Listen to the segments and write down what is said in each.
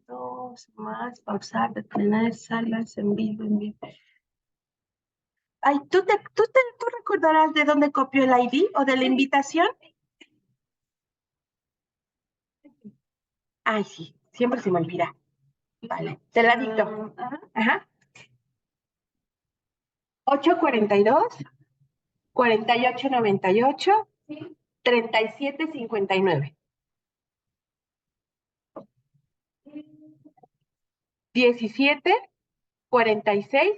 Dos más, pausar, detener, salas, en vivo, en vivo. Ay, ¿tú recordarás de dónde copió el ID o de la invitación? Ay, sí, siempre se me olvida. Vale, te la dicto. Ajá. 842, 4898, 3759. 17, 46,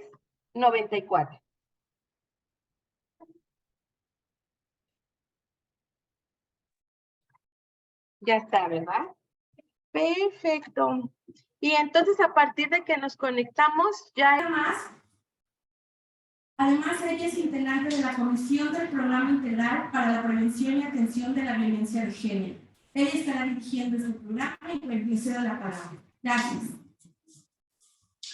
94. Ya está, ¿verdad? Perfecto. Y entonces a partir de que nos conectamos, ya más. Además, ella es integrante de la Comisión del Programa Integral para la Prevención y Atención de la Violencia de Género. Ella estará dirigiendo este programa y le cedo la palabra. Gracias.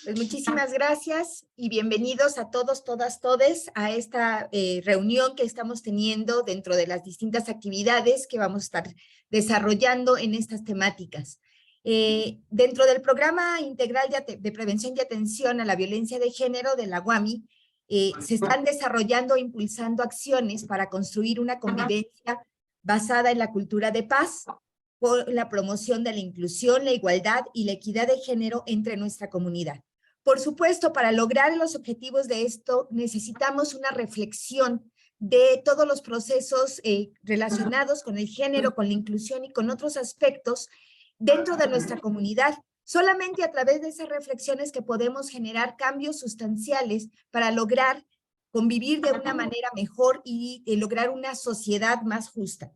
Pues muchísimas gracias y bienvenidos a todos, todas, todes a esta reunión que estamos teniendo dentro de las distintas actividades que vamos a estar desarrollando en estas temáticas. Dentro del Programa Integral de Prevención y Atención a la Violencia de Género de la UAMI, se están desarrollando e impulsando acciones para construir una convivencia basada en la cultura de paz, por la promoción de la inclusión, la igualdad y la equidad de género entre nuestra comunidad. Por supuesto, para lograr los objetivos de esto, necesitamos una reflexión de todos los procesos relacionados con el género, con la inclusión y con otros aspectos dentro de nuestra comunidad. Solamente a través de esas reflexiones que podemos generar cambios sustanciales para lograr convivir de una manera mejor y lograr una sociedad más justa.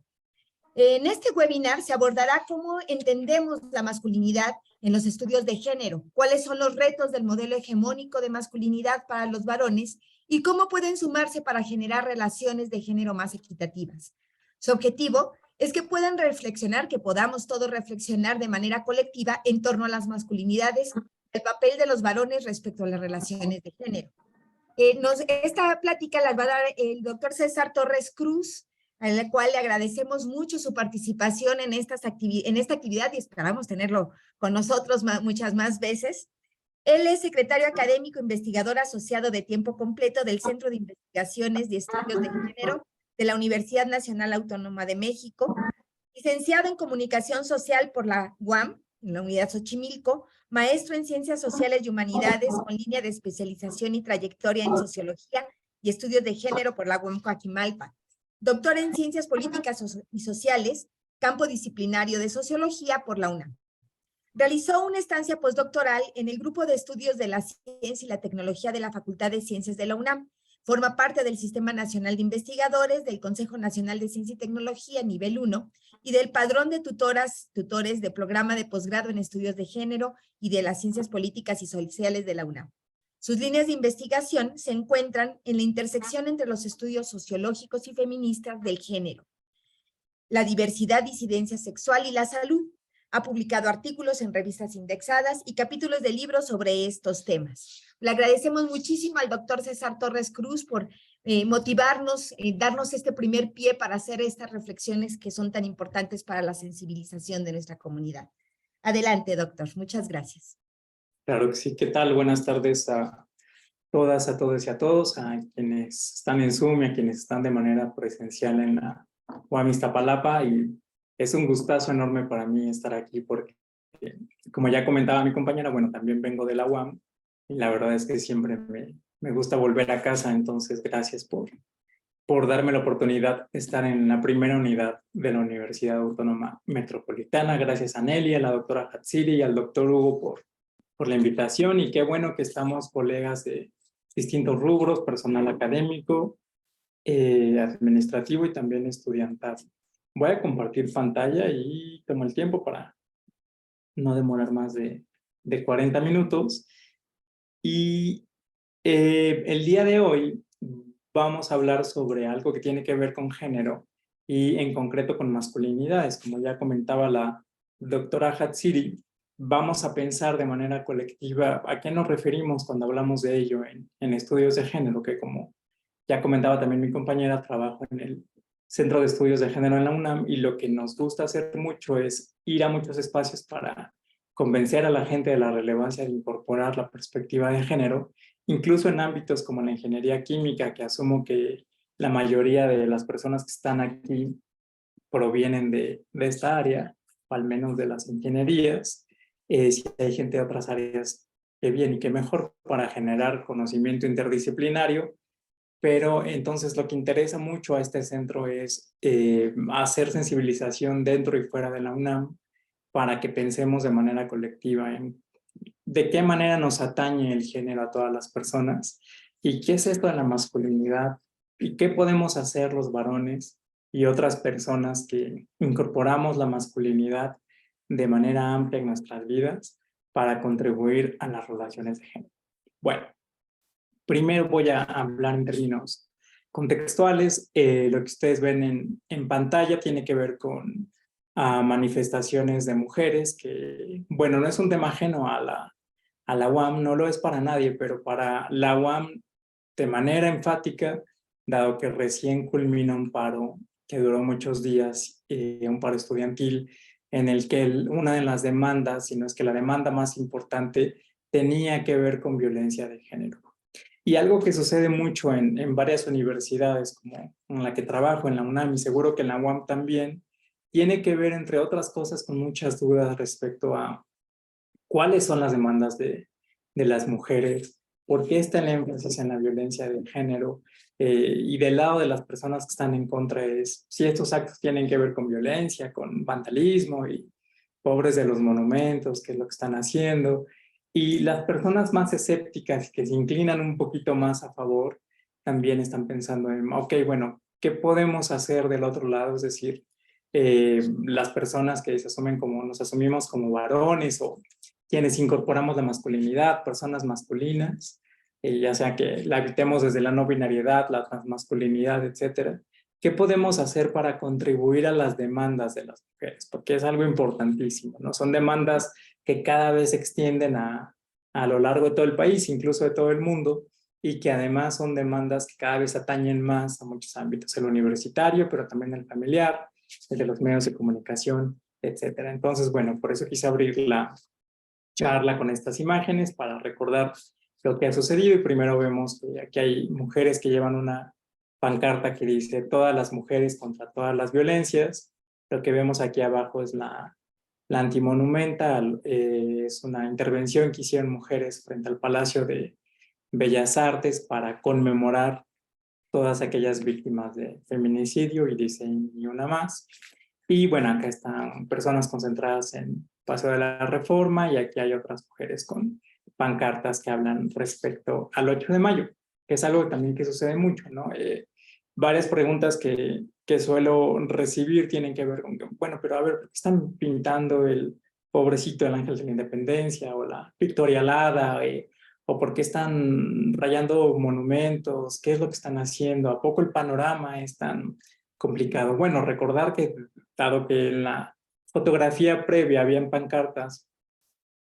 En este webinar se abordará cómo entendemos la masculinidad en los estudios de género, cuáles son los retos del modelo hegemónico de masculinidad para los varones y cómo pueden sumarse para generar relaciones de género más equitativas. Su objetivo es que puedan reflexionar, que podamos todos reflexionar de manera colectiva en torno a las masculinidades, el papel de los varones respecto a las relaciones de género. Esta plática la va a dar el doctor César Torres Cruz, a la cual le agradecemos mucho su participación en esta actividad y esperamos tenerlo con nosotros muchas más veces. Él es secretario académico investigador asociado de tiempo completo del Centro de Investigaciones y Estudios de Género de la Universidad Nacional Autónoma de México, licenciado en Comunicación Social por la UAM, en la Unidad Xochimilco, maestro en Ciencias Sociales y Humanidades con línea de especialización y trayectoria en Sociología y Estudios de Género por la UAM Coajimalpa. Doctor en Ciencias Políticas y Sociales, campo disciplinario de Sociología por la UNAM. Realizó una estancia postdoctoral en el Grupo de Estudios de la Ciencia y la Tecnología de la Facultad de Ciencias de la UNAM. Forma parte del Sistema Nacional de Investigadores, del Consejo Nacional de Ciencia y Tecnología nivel 1 y del Padrón de tutores de Programa de Posgrado en Estudios de Género y de las Ciencias Políticas y Sociales de la UNAM. Sus líneas de investigación se encuentran en la intersección entre los estudios sociológicos y feministas del género, la diversidad, disidencia sexual y la salud. Ha publicado artículos en revistas indexadas y capítulos de libros sobre estos temas. Le agradecemos muchísimo al doctor César Torres Cruz por motivarnos, darnos este primer pie para hacer estas reflexiones que son tan importantes para la sensibilización de nuestra comunidad. Adelante, doctor. Muchas gracias. Claro que sí. ¿Qué tal? Buenas tardes a todas, a todos y a todos, a quienes están en Zoom y a quienes están de manera presencial en la UAM Iztapalapa. Y es un gustazo enorme para mí estar aquí porque, como ya comentaba mi compañera, bueno, también vengo de la UAM y la verdad es que siempre me gusta volver a casa. Entonces, gracias por darme la oportunidad de estar en la primera unidad de la Universidad Autónoma Metropolitana. Gracias a Nelly, a la doctora Hatsiri y al doctor Hugo por la invitación, y qué bueno que estamos colegas de distintos rubros, personal académico, administrativo y también estudiantil. Voy a compartir pantalla y tomo el tiempo para no demorar más de 40 minutos. Y el día de hoy vamos a hablar sobre algo que tiene que ver con género y en concreto con masculinidades. Como ya comentaba la doctora Hatsiri, vamos a pensar de manera colectiva a qué nos referimos cuando hablamos de ello en estudios de género, que como ya comentaba también mi compañera, trabajo en el Centro de Estudios de Género en la UNAM, y lo que nos gusta hacer mucho es ir a muchos espacios para convencer a la gente de la relevancia de incorporar la perspectiva de género, incluso en ámbitos como la ingeniería química, que asumo que la mayoría de las personas que están aquí provienen de esta área, o al menos de las ingenierías. Si hay gente de otras áreas, qué bien y qué mejor para generar conocimiento interdisciplinario. Pero entonces lo que interesa mucho a este centro es hacer sensibilización dentro y fuera de la UNAM para que pensemos de manera colectiva en de qué manera nos atañe el género a todas las personas y qué es esto de la masculinidad y qué podemos hacer los varones y otras personas que incorporamos la masculinidad de manera amplia en nuestras vidas para contribuir a las relaciones de género. Bueno, primero voy a hablar en términos contextuales. Lo que ustedes ven en pantalla tiene que ver con manifestaciones de mujeres que, bueno, no es un tema ajeno a la UAM, no lo es para nadie, pero para la UAM de manera enfática, dado que recién culmina un paro que duró muchos días, un paro estudiantil, en el que una de las demandas, si no es que la demanda más importante, tenía que ver con violencia de género. Y algo que sucede mucho en varias universidades, como en la que trabajo, en la UNAM, y seguro que en la UAM también, tiene que ver, entre otras cosas, con muchas dudas respecto a cuáles son las demandas de las mujeres, por qué está el énfasis en la violencia de género, y del lado de las personas que están en contra es si estos actos tienen que ver con violencia, con vandalismo y pobres de los monumentos, qué es lo que están haciendo. Y las personas más escépticas que se inclinan un poquito más a favor también están pensando en, ok, bueno, ¿qué podemos hacer del otro lado? Es decir, las personas que se asumen como, nos asumimos como varones o quienes incorporamos la masculinidad, personas masculinas, ya sea que la habitemos desde la no binariedad, la transmasculinidad, etcétera. ¿Qué podemos hacer para contribuir a las demandas de las mujeres? Porque es algo importantísimo, ¿no? Son demandas que cada vez se extienden a lo largo de todo el país, incluso de todo el mundo, y que además son demandas que cada vez atañen más a muchos ámbitos, el universitario, pero también el familiar, el de los medios de comunicación, etcétera. Entonces, bueno, por eso quise abrir la charla con estas imágenes para recordar lo que ha sucedido. Y primero vemos que aquí hay mujeres que llevan una pancarta que dice todas las mujeres contra todas las violencias. Lo que vemos aquí abajo es la antimonumenta, es una intervención que hicieron mujeres frente al Palacio de Bellas Artes para conmemorar todas aquellas víctimas de feminicidio, y dice ni una más. Y bueno, acá están personas concentradas en Paseo de la Reforma, y aquí hay otras mujeres con pancartas que hablan respecto al 8 de mayo, que es algo también que sucede mucho, ¿no? Varias preguntas que suelo recibir tienen que ver con, bueno, pero a ver, ¿por qué están pintando el pobrecito del Ángel de la Independencia o la Victoria Alada? ¿O por qué están rayando monumentos? ¿Qué es lo que están haciendo? ¿A poco el panorama es tan complicado? Bueno, recordar que, dado que en la fotografía previa habían pancartas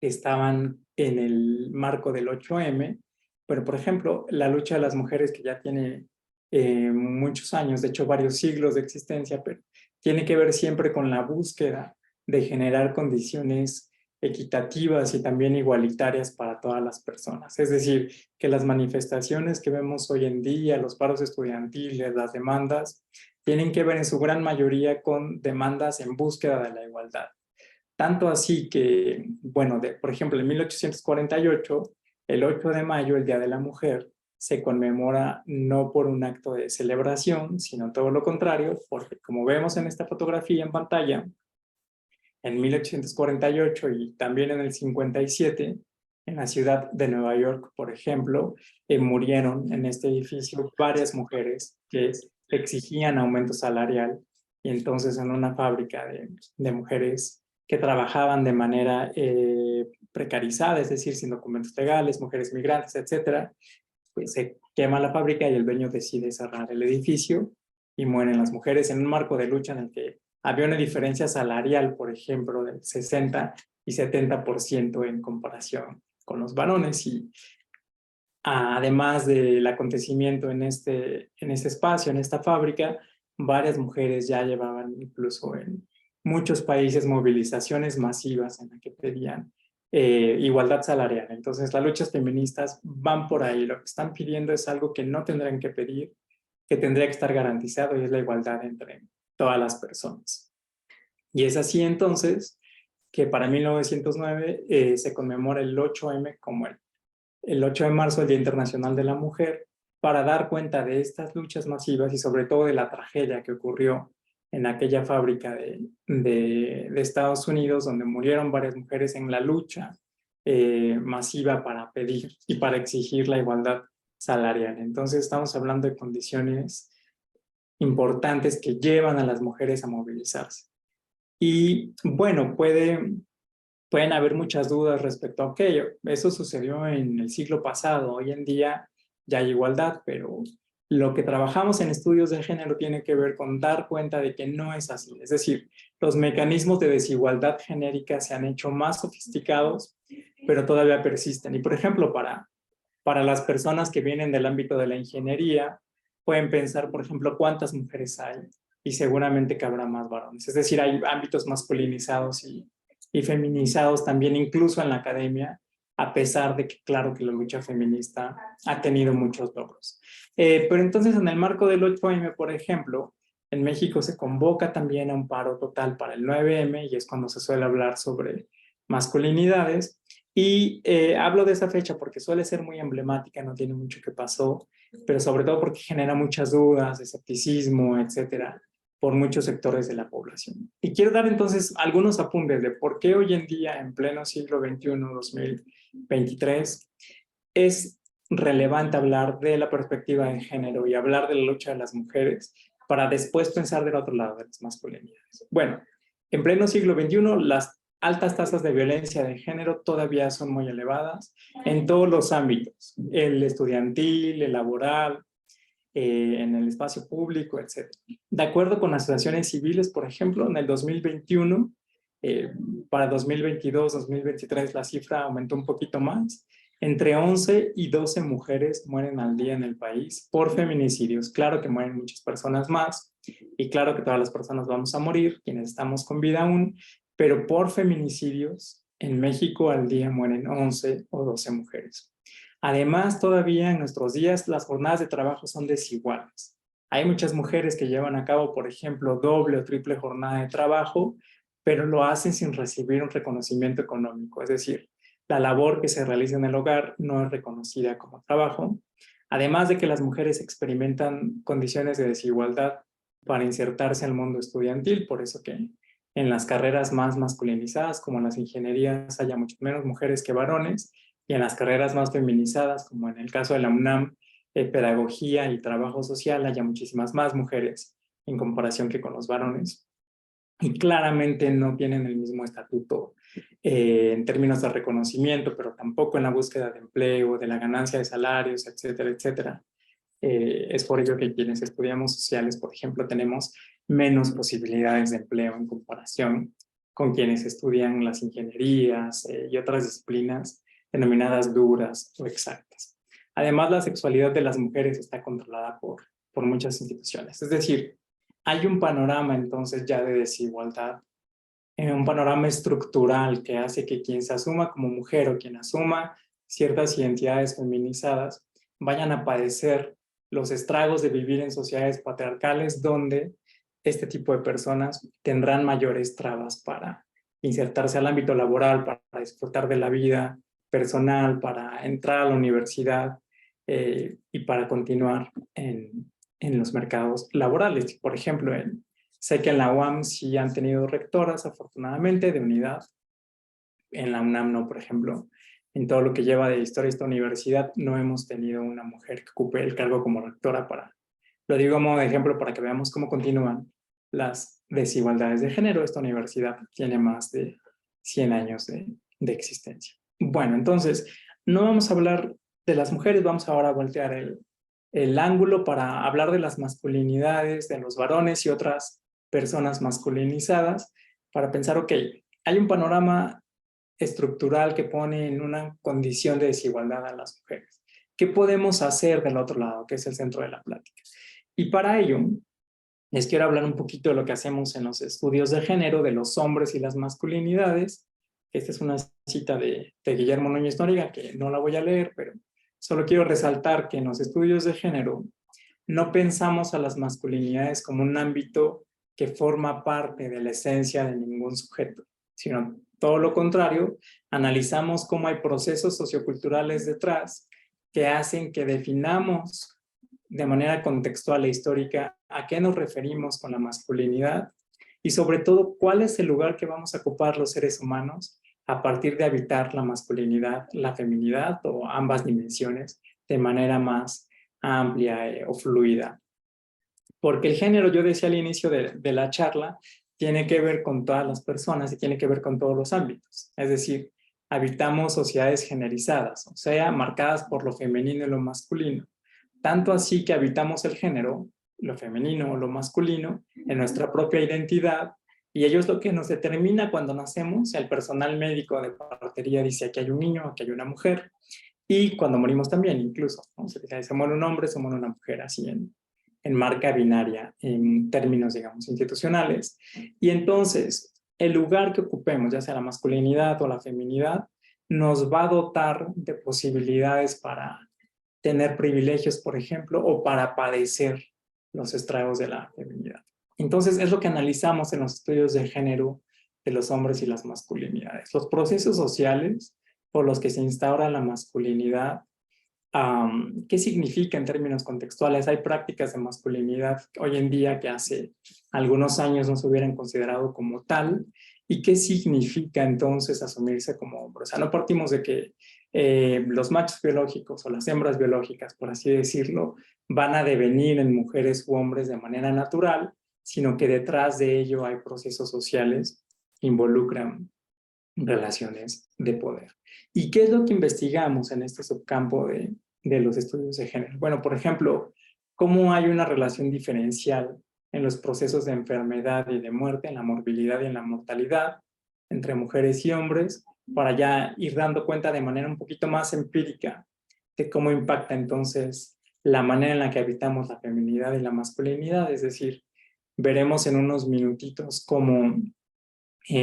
que estaban en el marco del 8M, pero por ejemplo, la lucha de las mujeres, que ya tiene muchos años, de hecho varios siglos de existencia, pero tiene que ver siempre con la búsqueda de generar condiciones equitativas y también igualitarias para todas las personas. Es decir, que las manifestaciones que vemos hoy en día, los paros estudiantiles, las demandas, tienen que ver en su gran mayoría con demandas en búsqueda de la igualdad. Tanto así que, bueno, por ejemplo, en 1848, el 8 de mayo, el Día de la Mujer, se conmemora no por un acto de celebración, sino todo lo contrario, porque como vemos en esta fotografía en pantalla, en 1848 y también en el 57, en la ciudad de Nueva York, por ejemplo, murieron en este edificio varias mujeres que exigían aumento salarial, y entonces en una fábrica de mujeres que trabajaban de manera precarizada, es decir, sin documentos legales, mujeres migrantes, etcétera, pues se quema la fábrica y el dueño decide cerrar el edificio y mueren las mujeres en un marco de lucha en el que había una diferencia salarial, por ejemplo, del 60 y 70% en comparación con los varones. Y además del acontecimiento en este espacio, en esta fábrica, varias mujeres ya llevaban incluso en muchos países movilizaciones masivas en las que pedían igualdad salarial. Entonces las luchas feministas van por ahí. Lo que están pidiendo es algo que no tendrán que pedir, que tendría que estar garantizado, y es la igualdad entre todas las personas. Y es así entonces que para 1909 se conmemora el 8M como el 8 de marzo, el Día Internacional de la Mujer, para dar cuenta de estas luchas masivas y sobre todo de la tragedia que ocurrió en aquella fábrica de Estados Unidos, donde murieron varias mujeres en la lucha masiva para pedir y para exigir la igualdad salarial. Entonces estamos hablando de condiciones importantes que llevan a las mujeres a movilizarse. Y bueno, pueden haber muchas dudas respecto a aquello. Eso sucedió en el siglo pasado. Hoy en día ya hay igualdad, pero lo que trabajamos en estudios de género tiene que ver con dar cuenta de que no es así. Es decir, los mecanismos de desigualdad genérica se han hecho más sofisticados, pero todavía persisten. Y por ejemplo, para las personas que vienen del ámbito de la ingeniería, pueden pensar, por ejemplo, cuántas mujeres hay, y seguramente que habrá más varones. Es decir, hay ámbitos masculinizados y feminizados también, incluso en la academia, a pesar de que, claro, que la lucha feminista ha tenido muchos logros. Pero entonces, en el marco del 8M, por ejemplo, en México se convoca también a un paro total para el 9M, y es cuando se suele hablar sobre masculinidades. Y hablo de esa fecha porque suele ser muy emblemática, no tiene mucho que pasó, pero sobre todo porque genera muchas dudas, escepticismo, etcétera, por muchos sectores de la población. Y quiero dar entonces algunos apuntes de por qué hoy en día, en pleno siglo XXI, 2023, es relevante hablar de la perspectiva de género y hablar de la lucha de las mujeres para después pensar del otro lado, de las masculinidades. Bueno, en pleno siglo XXI, las altas tasas de violencia de género todavía son muy elevadas en todos los ámbitos, el estudiantil, el laboral, en el espacio público, etc. De acuerdo con las asociaciones civiles, por ejemplo, en el 2021, para 2022, 2023, la cifra aumentó un poquito más. Entre 11 y 12 mujeres mueren al día en el país por feminicidios. Claro que mueren muchas personas más, y claro que todas las personas vamos a morir, quienes estamos con vida aún, pero por feminicidios en México al día mueren 11 o 12 mujeres. Además, todavía en nuestros días las jornadas de trabajo son desiguales. Hay muchas mujeres que llevan a cabo, por ejemplo, doble o triple jornada de trabajo, pero lo hacen sin recibir un reconocimiento económico. Es decir, la labor que se realiza en el hogar no es reconocida como trabajo. Además de que las mujeres experimentan condiciones de desigualdad para insertarse al mundo estudiantil, por eso que en las carreras más masculinizadas, como las ingenierías, haya mucho menos mujeres que varones, y en las carreras más feminizadas, como en el caso de la UNAM, pedagogía y trabajo social, haya muchísimas más mujeres en comparación que con los varones. Y claramente no tienen el mismo estatuto en términos de reconocimiento, pero tampoco en la búsqueda de empleo, de la ganancia de salarios, etcétera, etcétera. Es por ello que quienes estudiamos sociales, por ejemplo, tenemos menos posibilidades de empleo en comparación con quienes estudian las ingenierías y otras disciplinas denominadas duras o exactas. Además, la sexualidad de las mujeres está controlada por muchas instituciones. Es decir, hay un panorama entonces ya de desigualdad, un panorama estructural que hace que quien se asuma como mujer o quien asuma ciertas identidades feminizadas vayan a padecer los estragos de vivir en sociedades patriarcales donde este tipo de personas tendrán mayores trabas para insertarse al ámbito laboral, para disfrutar de la vida personal, para entrar a la universidad y para continuar en los mercados laborales. Por ejemplo, sé que en la UAM sí han tenido rectoras, afortunadamente, de unidad. En la UNAM no, por ejemplo. En todo lo que lleva de historia esta universidad, no hemos tenido una mujer que ocupe el cargo como rectora. Lo digo como ejemplo para que veamos cómo continúan las desigualdades de género. Esta universidad tiene más de 100 años de existencia. Bueno, entonces, no vamos a hablar de las mujeres, vamos ahora a voltear el ángulo para hablar de las masculinidades, de los varones y otras personas masculinizadas, para pensar, ok, hay un panorama estructural que pone en una condición de desigualdad a las mujeres. ¿Qué podemos hacer del otro lado, que es el centro de la plática? Y para ello, les quiero hablar un poquito de lo que hacemos en los estudios de género, de los hombres y las masculinidades. Esta es una cita de Guillermo Núñez Noriega, que no la voy a leer, pero solo quiero resaltar que en los estudios de género no pensamos a las masculinidades como un ámbito que forma parte de la esencia de ningún sujeto, sino todo lo contrario, analizamos cómo hay procesos socioculturales detrás que hacen que definamos de manera contextual e histórica a qué nos referimos con la masculinidad y sobre todo cuál es el lugar que vamos a ocupar los seres humanos a partir de habitar la masculinidad, la feminidad o ambas dimensiones de manera más amplia o fluida. Porque el género, yo decía al inicio de la charla, tiene que ver con todas las personas y tiene que ver con todos los ámbitos. Es decir, habitamos sociedades generizadas, o sea, marcadas por lo femenino y lo masculino. Tanto así que habitamos el género, lo femenino o lo masculino, en nuestra propia identidad, y ello es lo que nos determina cuando nacemos. El personal médico de partería dice aquí hay un niño, aquí hay una mujer, y cuando morimos también incluso, ¿no? Se muere un hombre, se muere una mujer, así en marca binaria, en términos, digamos, institucionales. Y entonces, el lugar que ocupemos, ya sea la masculinidad o la feminidad, nos va a dotar de posibilidades para tener privilegios, por ejemplo, o para padecer los estragos de la feminidad. Entonces, es lo que analizamos en los estudios de género de los hombres y las masculinidades. Los procesos sociales por los que se instaura la masculinidad. ¿Qué significa en términos contextuales? Hay prácticas de masculinidad hoy en día que hace algunos años no se hubieran considerado como tal. ¿Y qué significa entonces asumirse como hombre? O sea, no partimos de que los machos biológicos o las hembras biológicas, por así decirlo, van a devenir en mujeres u hombres de manera natural, sino que detrás de ello hay procesos sociales que involucran relaciones de poder. ¿Y qué es lo que investigamos en este subcampo de los estudios de género? Bueno, por ejemplo, cómo hay una relación diferencial en los procesos de enfermedad y de muerte, en la morbilidad y en la mortalidad entre mujeres y hombres, para ya ir dando cuenta de manera un poquito más empírica de cómo impacta entonces la manera en la que habitamos la feminidad y la masculinidad. Es decir, veremos en unos minutitos cómo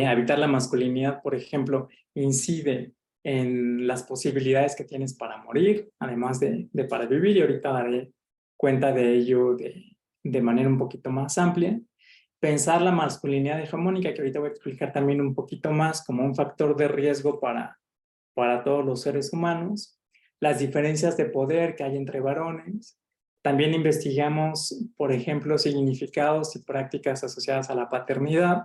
habitar la masculinidad, por ejemplo, incide en las posibilidades que tienes para morir, además de para vivir, y ahorita daré cuenta de ello de manera un poquito más amplia. Pensar la masculinidad hegemónica, que ahorita voy a explicar también un poquito más, como un factor de riesgo para todos los seres humanos. Las diferencias de poder que hay entre varones. También investigamos, por ejemplo, significados y prácticas asociadas a la paternidad.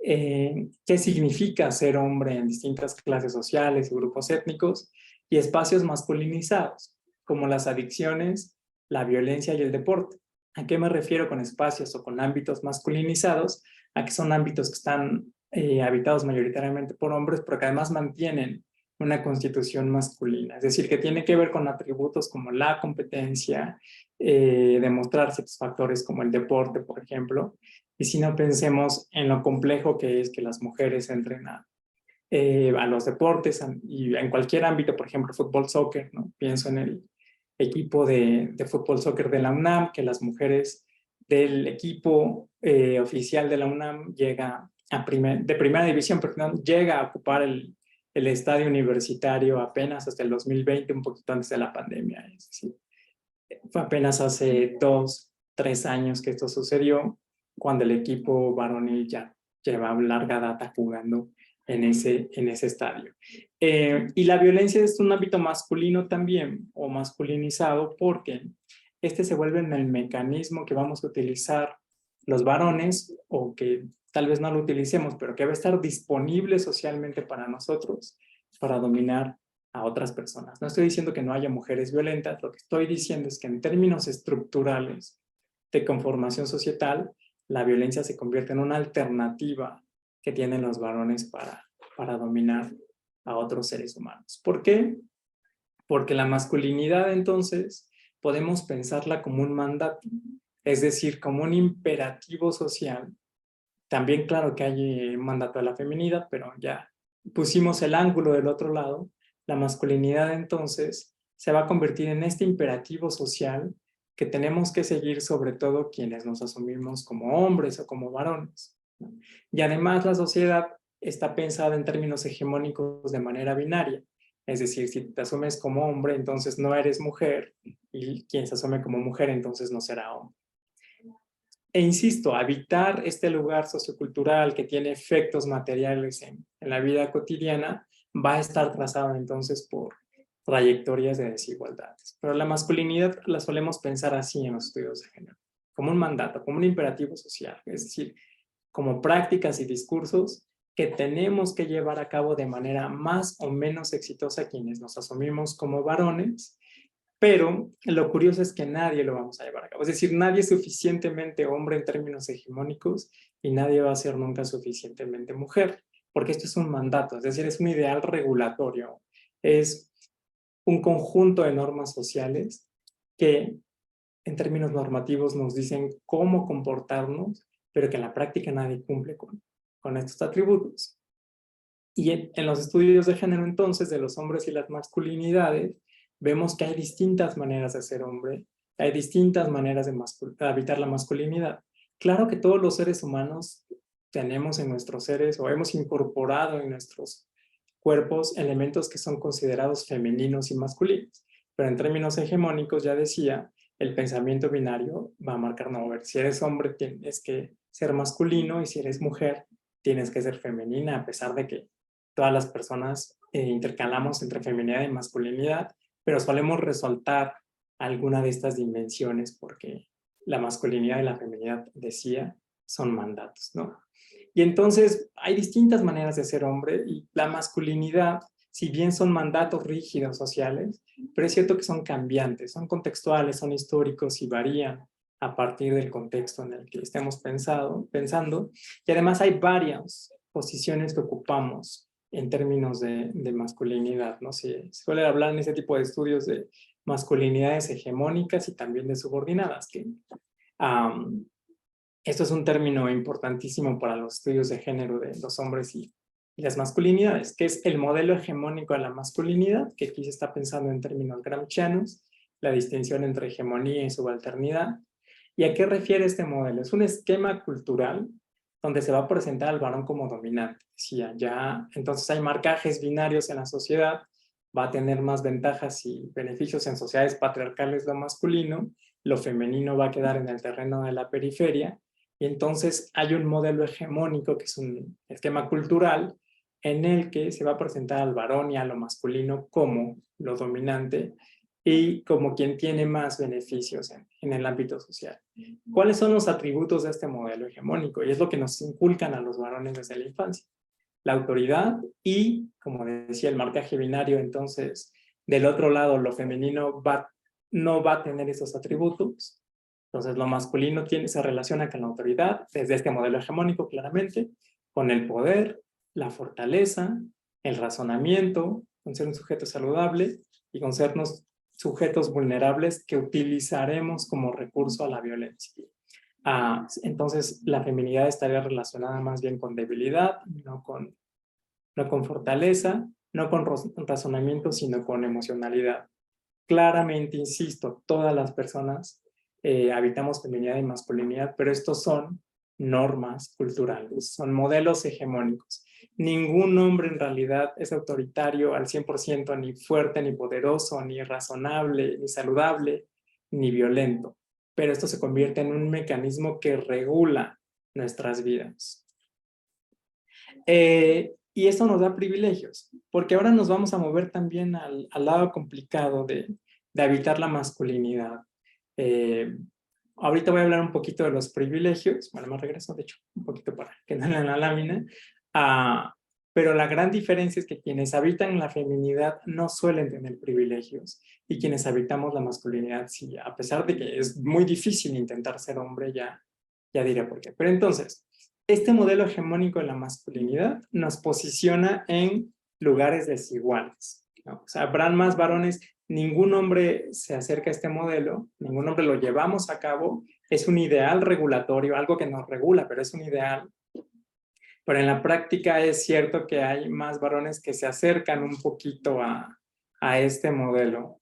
Qué significa ser hombre en distintas clases sociales y grupos étnicos, y espacios masculinizados, como las adicciones, la violencia y el deporte. ¿A qué me refiero con espacios o con ámbitos masculinizados? A que son ámbitos que están habitados mayoritariamente por hombres, pero que además mantienen una constitución masculina, es decir, que tiene que ver con atributos como la competencia, demostrar ciertos factores como el deporte, por ejemplo. Y si no, pensemos en lo complejo que es que las mujeres entren a los deportes y en cualquier ámbito, por ejemplo, fútbol, soccer, ¿no? Pienso en el equipo de fútbol, soccer de la UNAM, que las mujeres del equipo oficial de la UNAM llega de primera división, perdón, llega a ocupar el estadio universitario apenas hasta el 2020, un poquito antes de la pandemia. Es decir, fue apenas hace 2, 3 años que esto sucedió, cuando el equipo varonil ya lleva larga data jugando en ese estadio. Y la violencia es un ámbito masculino también, o masculinizado, porque este se vuelve en el mecanismo que vamos a utilizar los varones, o que tal vez no lo utilicemos, pero que va a estar disponible socialmente para nosotros, para dominar a otras personas. No estoy diciendo que no haya mujeres violentas, lo que estoy diciendo es que en términos estructurales de conformación societal, la violencia se convierte en una alternativa que tienen los varones para dominar a otros seres humanos. ¿Por qué? Porque la masculinidad, entonces, podemos pensarla como un mandato, es decir, como un imperativo social. También, claro que hay un mandato de la feminidad, pero ya pusimos el ángulo del otro lado. La masculinidad, entonces, se va a convertir en este imperativo social que tenemos que seguir sobre todo quienes nos asumimos como hombres o como varones, ¿no? Y además la sociedad está pensada en términos hegemónicos de manera binaria. Es decir, si te asumes como hombre, entonces no eres mujer, y quien se asume como mujer, entonces no será hombre. E insisto, habitar este lugar sociocultural que tiene efectos materiales en la vida cotidiana va a estar trazado entonces por trayectorias de desigualdades. Pero la masculinidad la solemos pensar así en los estudios de género, como un mandato, como un imperativo social, es decir, como prácticas y discursos que tenemos que llevar a cabo de manera más o menos exitosa quienes nos asumimos como varones, pero lo curioso es que nadie lo vamos a llevar a cabo. Es decir, nadie es suficientemente hombre en términos hegemónicos y nadie va a ser nunca suficientemente mujer, porque esto es un mandato, es decir, es un ideal regulatorio, es un conjunto de normas sociales que en términos normativos nos dicen cómo comportarnos, pero que en la práctica nadie cumple con estos atributos. Y en los estudios de género entonces de los hombres y las masculinidades, vemos que hay distintas maneras de ser hombre, hay distintas maneras de habitar la masculinidad. Claro que todos los seres humanos tenemos en nuestros seres o hemos incorporado en nuestros cuerpos elementos que son considerados femeninos y masculinos, pero en términos hegemónicos, ya decía, el pensamiento binario va a marcar, no, a ver, si eres hombre tienes que ser masculino y si eres mujer tienes que ser femenina, a pesar de que todas las personas intercalamos entre feminidad y masculinidad, pero solemos resaltar alguna de estas dimensiones porque la masculinidad y la feminidad, decía, son mandatos, ¿no? Y entonces hay distintas maneras de ser hombre y la masculinidad, si bien son mandatos rígidos sociales, pero es cierto que son cambiantes, son contextuales, son históricos y varían a partir del contexto en el que estemos pensando. Y además hay varias posiciones que ocupamos en términos de masculinidad, ¿no? Se suele hablar en ese tipo de estudios de masculinidades hegemónicas y también de subordinadas, que esto es un término importantísimo para los estudios de género de los hombres y las masculinidades, que es el modelo hegemónico de la masculinidad, que aquí se está pensando en términos gramscianos, la distinción entre hegemonía y subalternidad. ¿Y a qué refiere este modelo? Es un esquema cultural donde se va a presentar al varón como dominante. Decía, ya, entonces hay marcajes binarios en la sociedad, va a tener más ventajas y beneficios en sociedades patriarcales lo masculino, lo femenino va a quedar en el terreno de la periferia, y entonces hay un modelo hegemónico que es un esquema cultural en el que se va a presentar al varón y a lo masculino como lo dominante y como quien tiene más beneficios en el ámbito social. ¿Cuáles son los atributos de este modelo hegemónico? Y es lo que nos inculcan a los varones desde la infancia. La autoridad y, como decía, el marcaje binario, entonces, del otro lado, lo femenino no va a tener esos atributos. Entonces, lo masculino se relaciona con la autoridad, desde este modelo hegemónico, claramente, con el poder, la fortaleza, el razonamiento, con ser un sujeto saludable y con sernos sujetos vulnerables que utilizaremos como recurso a la violencia. Entonces, la feminidad estaría relacionada más bien con debilidad, no con fortaleza, no con razonamiento, sino con emocionalidad. Claramente, insisto, todas las personas habitamos feminidad y masculinidad, pero estos son normas culturales, son modelos hegemónicos. Ningún hombre en realidad es autoritario al 100%, ni fuerte, ni poderoso, ni razonable, ni saludable, ni violento. Pero esto se convierte en un mecanismo que regula nuestras vidas. Y esto nos da privilegios, porque ahora nos vamos a mover también al lado complicado de habitar la masculinidad. Ahorita voy a hablar un poquito de los privilegios. Bueno, me regreso, de hecho, un poquito para que no en la lámina. Pero la gran diferencia es que quienes habitan la feminidad no suelen tener privilegios y quienes habitamos la masculinidad sí, a pesar de que es muy difícil intentar ser hombre, ya diré por qué. Pero entonces, este modelo hegemónico de la masculinidad nos posiciona en lugares desiguales, ¿no? O sea, habrán más varones, ningún hombre se acerca a este modelo, ningún hombre lo llevamos a cabo, es un ideal regulatorio, algo que nos regula, pero es un ideal. Pero en la práctica es cierto que hay más varones que se acercan un poquito a este modelo.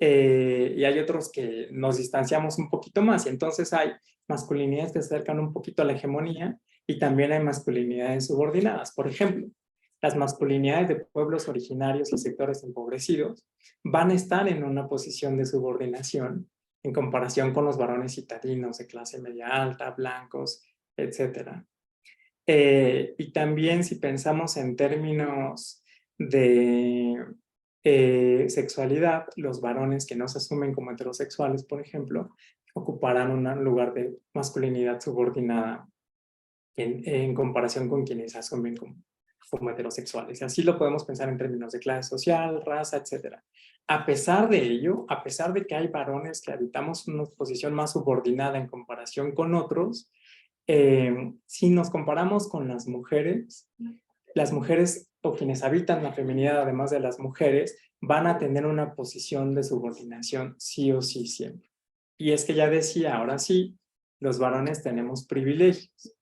y hay otros que nos distanciamos un poquito más, y entonces hay masculinidades que se acercan un poquito a la hegemonía, y también hay masculinidades subordinadas. Por ejemplo, las masculinidades de pueblos originarios y sectores empobrecidos van a estar en una posición de subordinación en comparación con los varones citadinos de clase media alta, blancos, etc. Y también si pensamos en términos de sexualidad, los varones que no se asumen como heterosexuales, por ejemplo, ocuparán un lugar de masculinidad subordinada en comparación con quienes se asumen como heterosexuales. Y así lo podemos pensar en términos de clase social, raza, etc. A pesar de ello, a pesar de que hay varones que habitamos una posición más subordinada en comparación con otros, si nos comparamos con las mujeres o quienes habitan la feminidad, además de las mujeres, van a tener una posición de subordinación sí o sí siempre. Y es que ya decía, ahora sí, los varones tenemos privilegios.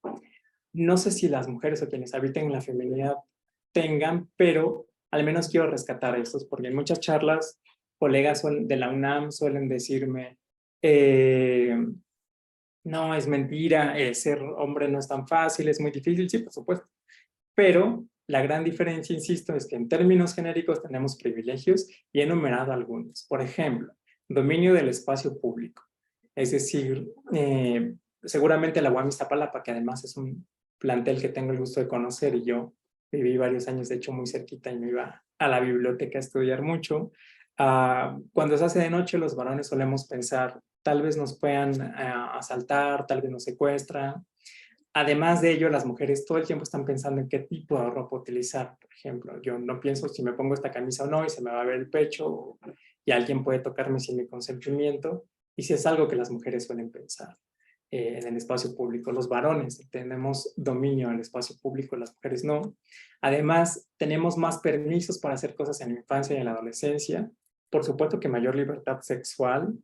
No sé si las mujeres o quienes habiten la feminidad tengan, pero al menos quiero rescatar estos, porque en muchas charlas, colegas de la UNAM suelen decirme, no, es mentira, ser hombre no es tan fácil, es muy difícil, sí, por supuesto. Pero la gran diferencia, insisto, es que en términos genéricos tenemos privilegios y he enumerado algunos. Por ejemplo, dominio del espacio público. Es decir, seguramente la UAM Iztapalapa, que además es un plantel que tengo el gusto de conocer, y yo viví varios años, de hecho, muy cerquita, y me iba a la biblioteca a estudiar mucho. Cuando se hace de noche, los varones solemos pensar, tal vez nos puedan asaltar, tal vez nos secuestran. Además de ello, las mujeres todo el tiempo están pensando en qué tipo de ropa utilizar. Por ejemplo, yo no pienso si me pongo esta camisa o no, y se me va a ver el pecho, y alguien puede tocarme sin mi consentimiento, y si es algo que las mujeres suelen pensar en el espacio público. Los varones tenemos dominio del espacio público, las mujeres no. Además, tenemos más permisos para hacer cosas en la infancia y en la adolescencia. Por supuesto que mayor libertad sexual,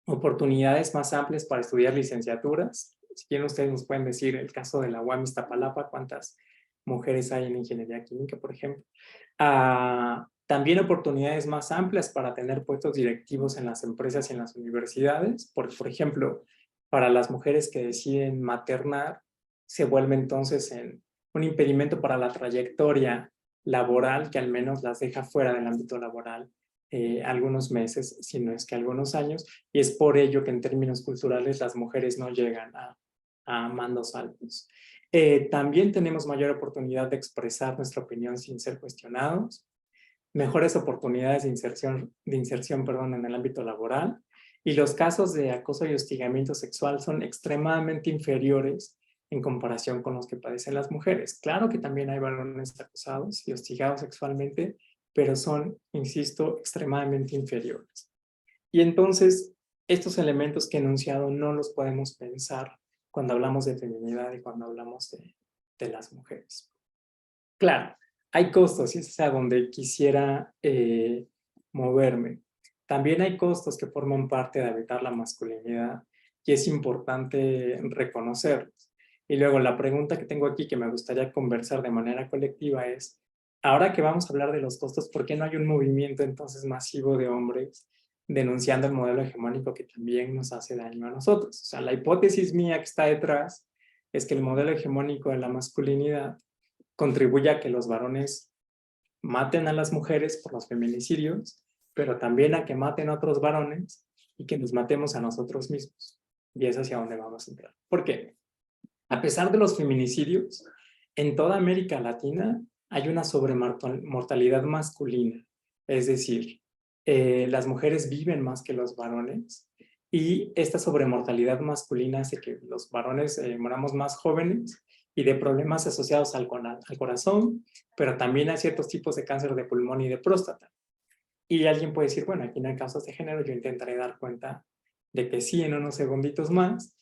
oportunidades más amplias para estudiar licenciaturas. Si quieren, ustedes nos pueden decir el caso de la UAM Iztapalapa, cuántas mujeres hay en ingeniería química, por ejemplo. También oportunidades más amplias para tener puestos directivos en las empresas y en las universidades. Por ejemplo, para las mujeres que deciden maternar, se vuelve entonces un impedimento para la trayectoria laboral, que al menos las deja fuera del ámbito laboral algunos meses, si no es que algunos años, y es por ello que en términos culturales las mujeres no llegan a mandos altos. También tenemos mayor oportunidad de expresar nuestra opinión sin ser cuestionados, mejores oportunidades de inserción en el ámbito laboral, y los casos de acoso y hostigamiento sexual son extremadamente inferiores en comparación con los que padecen las mujeres. Claro que también hay varones acosados y hostigados sexualmente, pero son, insisto, extremadamente inferiores. Y entonces, estos elementos que he enunciado no los podemos pensar cuando hablamos de feminidad y cuando hablamos de las mujeres. Claro, hay costos, y es a donde quisiera moverme. También hay costos que forman parte de habitar la masculinidad, y es importante reconocerlos. Y luego la pregunta que tengo aquí, que me gustaría conversar de manera colectiva, es, ahora que vamos a hablar de los costos, ¿por qué no hay un movimiento entonces masivo de hombres denunciando el modelo hegemónico que también nos hace daño a nosotros? O sea, la hipótesis mía que está detrás es que el modelo hegemónico de la masculinidad contribuye a que los varones maten a las mujeres por los feminicidios, pero también a que maten a otros varones y que nos matemos a nosotros mismos. Y es hacia donde vamos a entrar. ¿Por qué? A pesar de los feminicidios, en toda América Latina hay una sobremortalidad masculina. Es decir, las mujeres viven más que los varones, y esta sobremortalidad masculina hace que los varones moramos más jóvenes y de problemas asociados al corazón, pero también hay ciertos tipos de cáncer de pulmón y de próstata. Y alguien puede decir, bueno, aquí no hay casos de género, yo intentaré dar cuenta de que sí en unos segunditos más.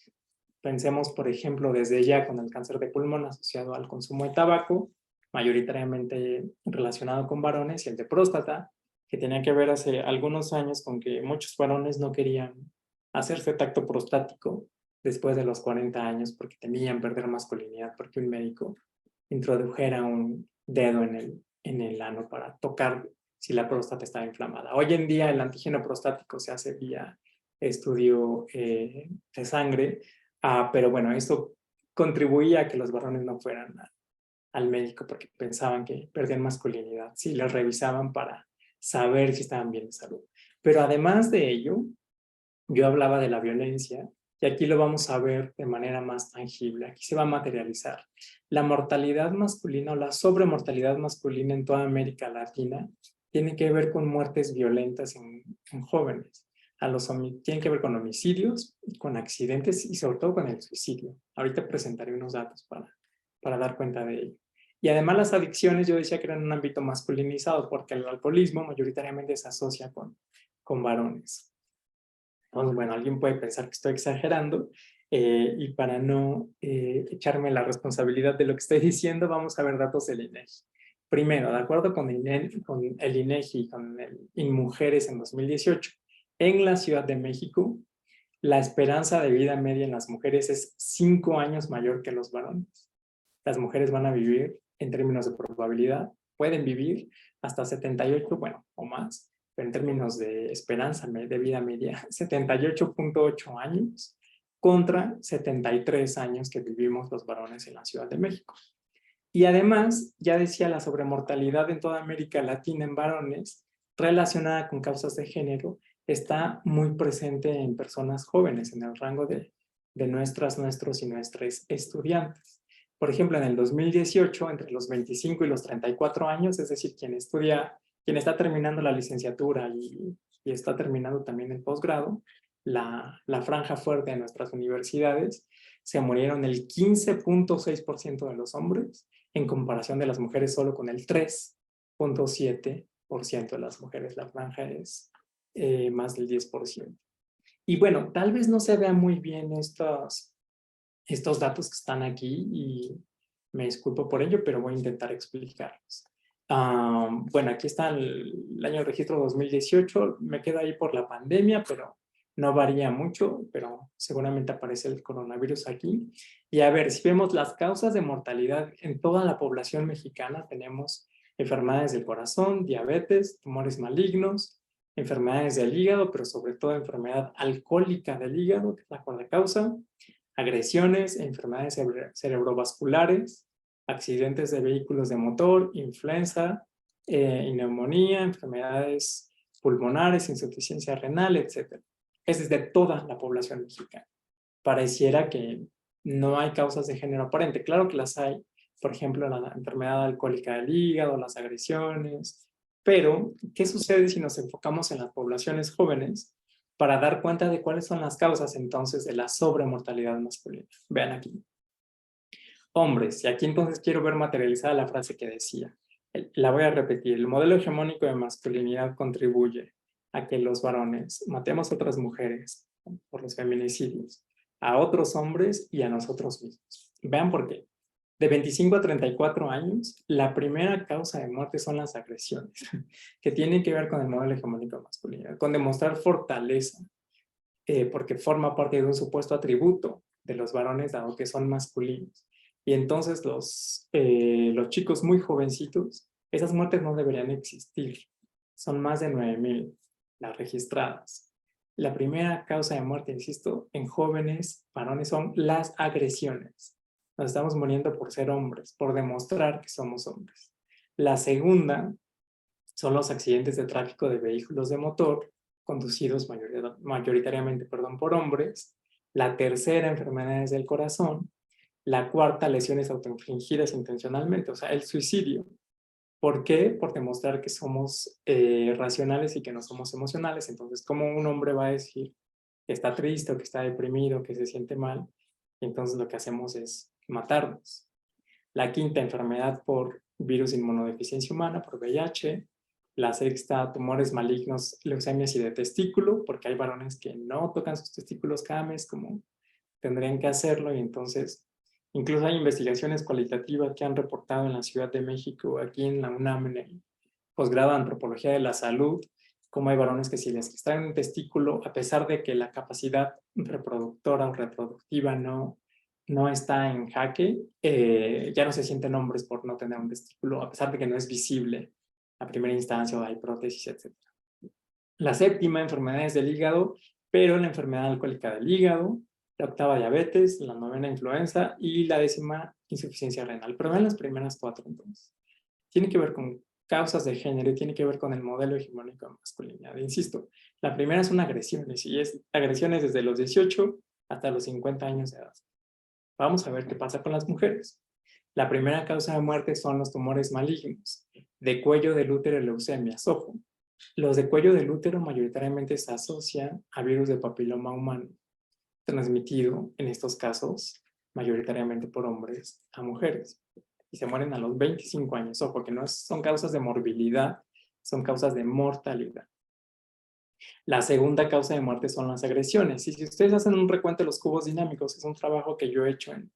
Pensemos, por ejemplo, desde ya con el cáncer de pulmón asociado al consumo de tabaco, mayoritariamente relacionado con varones, y el de próstata, que tenía que ver hace algunos años con que muchos varones no querían hacerse tacto prostático después de los 40 años porque temían perder masculinidad, porque un médico introdujera un dedo en el ano para tocar si la próstata estaba inflamada. Hoy en día el antígeno prostático se hace vía estudio de sangre, pero bueno, esto contribuía a que los varones no fueran al médico porque pensaban que perdían masculinidad, si les revisaban para saber si estaban bien de salud. Pero además de ello, yo hablaba de la violencia y aquí lo vamos a ver de manera más tangible, aquí se va a materializar. La mortalidad masculina o la sobremortalidad masculina en toda América Latina tiene que ver con muertes violentas en jóvenes. Tiene que ver con homicidios, con accidentes y sobre todo con el suicidio. Ahorita presentaré unos datos para dar cuenta de ello. Y además las adicciones, yo decía que eran un ámbito masculinizado porque el alcoholismo mayoritariamente se asocia con varones. Entonces, bueno, alguien puede pensar que estoy exagerando y para no echarme la responsabilidad de lo que estoy diciendo, vamos a ver datos del INEGI. Primero, de acuerdo con el INEGI y con el INMujeres en 2018, en la Ciudad de México, la esperanza de vida media en las mujeres es 5 años mayor que los varones. Las mujeres van a vivir, en términos de probabilidad, pueden vivir hasta 78, bueno, o más, pero en términos de esperanza de vida media, 78.8 años contra 73 años que vivimos los varones en la Ciudad de México. Y además, ya decía, la sobremortalidad en toda América Latina en varones, relacionada con causas de género, está muy presente en personas jóvenes, en el rango de nuestros y nuestras estudiantes. Por ejemplo, en el 2018, entre los 25 y los 34 años, es decir, quien está terminando la licenciatura y está terminando también el posgrado, la franja fuerte de nuestras universidades, se murieron el 15.6% de los hombres, en comparación de las mujeres solo con el 3.7% de las mujeres. La franja es más del 10%. Y bueno, tal vez no se vean muy bien estos datos que están aquí y me disculpo por ello, pero voy a intentar explicarlos. Bueno, aquí está el año de registro 2018, me quedo ahí por la pandemia, pero no varía mucho, pero seguramente aparece el coronavirus aquí. Y a ver, si vemos las causas de mortalidad en toda la población mexicana, tenemos enfermedades del corazón, diabetes, tumores malignos, enfermedades del hígado, pero sobre todo enfermedad alcohólica del hígado, que es la cuarta causa, agresiones, enfermedades cerebrovasculares, accidentes de vehículos de motor, influenza, y neumonía, enfermedades pulmonares, insuficiencia renal, etc. Es de toda la población mexicana. Pareciera que no hay causas de género aparente. Claro que las hay, por ejemplo, la enfermedad alcohólica del hígado, las agresiones, pero ¿qué sucede si nos enfocamos en las poblaciones jóvenes para dar cuenta de cuáles son las causas entonces de la sobremortalidad masculina? Vean aquí. Hombres, y aquí entonces quiero ver materializada la frase que decía. La voy a repetir. El modelo hegemónico de masculinidad contribuye a que los varones matemos a otras mujeres por los feminicidios, a otros hombres y a nosotros mismos. Vean por qué. De 25 a 34 años, la primera causa de muerte son las agresiones, que tienen que ver con el modelo hegemónico de masculinidad, con demostrar fortaleza, porque forma parte de un supuesto atributo de los varones, dado que son masculinos. Y entonces los chicos muy jovencitos, esas muertes no deberían existir. Son más de 9,000 las registradas. La primera causa de muerte, insisto, en jóvenes varones son las agresiones. Nos estamos muriendo por ser hombres, por demostrar que somos hombres. La segunda son los accidentes de tráfico de vehículos de motor, conducidos mayoritariamente por hombres. La tercera, enfermedades del corazón. La cuarta, lesiones autoinfligidas intencionalmente, o sea, el suicidio. ¿Por qué? Por demostrar que somos racionales y que no somos emocionales. Entonces, ¿cómo un hombre va a decir que está triste o que está deprimido, que se siente mal? Entonces, lo que hacemos es matarnos. La quinta, enfermedad por virus de inmunodeficiencia humana, por VIH. La sexta, tumores malignos, leucemias y de testículo, porque hay varones que no tocan sus testículos cada mes como tendrían que hacerlo, y entonces incluso hay investigaciones cualitativas que han reportado en la Ciudad de México, aquí en la UNAM, en el posgrado de Antropología de la Salud, como hay varones que si les extraen un testículo, a pesar de que la capacidad reproductora o reproductiva no está en jaque, ya no se sienten hombres por no tener un testículo, a pesar de que no es visible la primera instancia, o hay prótesis, etc. La séptima, enfermedades del hígado, pero la enfermedad alcohólica del hígado. La octava, diabetes. La novena, influenza. Y la décima, insuficiencia renal. Pero vean las primeras 4 entonces. Tiene que ver con causas de género y tiene que ver con el modelo hegemónico de masculinidad. Insisto, la primera son agresiones, y es agresiones desde los 18 hasta los 50 años de edad. Vamos a ver qué pasa con las mujeres. La primera causa de muerte son los tumores malignos, de cuello del útero y leucemias. Ojo, los de cuello del útero mayoritariamente se asocian a virus de papiloma humano, transmitido en estos casos mayoritariamente por hombres a mujeres. Y se mueren a los 25 años. Ojo, que no son causas de morbilidad, son causas de mortalidad. La segunda causa de muerte son las agresiones. Y si ustedes hacen un recuento de los cubos dinámicos, es un trabajo que yo he hecho en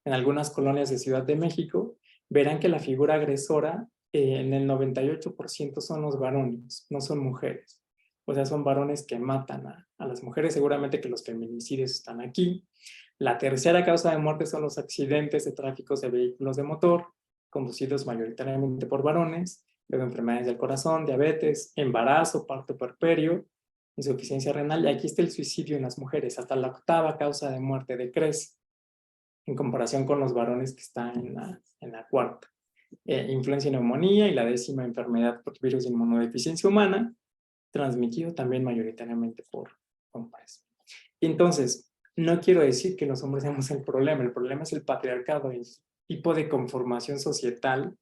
algunas colonias de Ciudad de México, verán que la figura agresora en el 98% son los varones, no son mujeres. O sea, son varones que matan a las mujeres. Seguramente que los feminicidios están aquí. La tercera causa de muerte son los accidentes de tráfico de vehículos de motor, conducidos mayoritariamente por varones, luego enfermedades del corazón, diabetes, embarazo, parto puerperio, insuficiencia renal, y aquí está el suicidio en las mujeres. Hasta la octava causa de muerte decrece en comparación con los varones que están en la cuarta. Influenza y neumonía, y la décima, enfermedad por virus de inmunodeficiencia humana, transmitido también mayoritariamente por hombres. Entonces, no quiero decir que los hombres seamos el problema es el patriarcado, el tipo de conformación societal,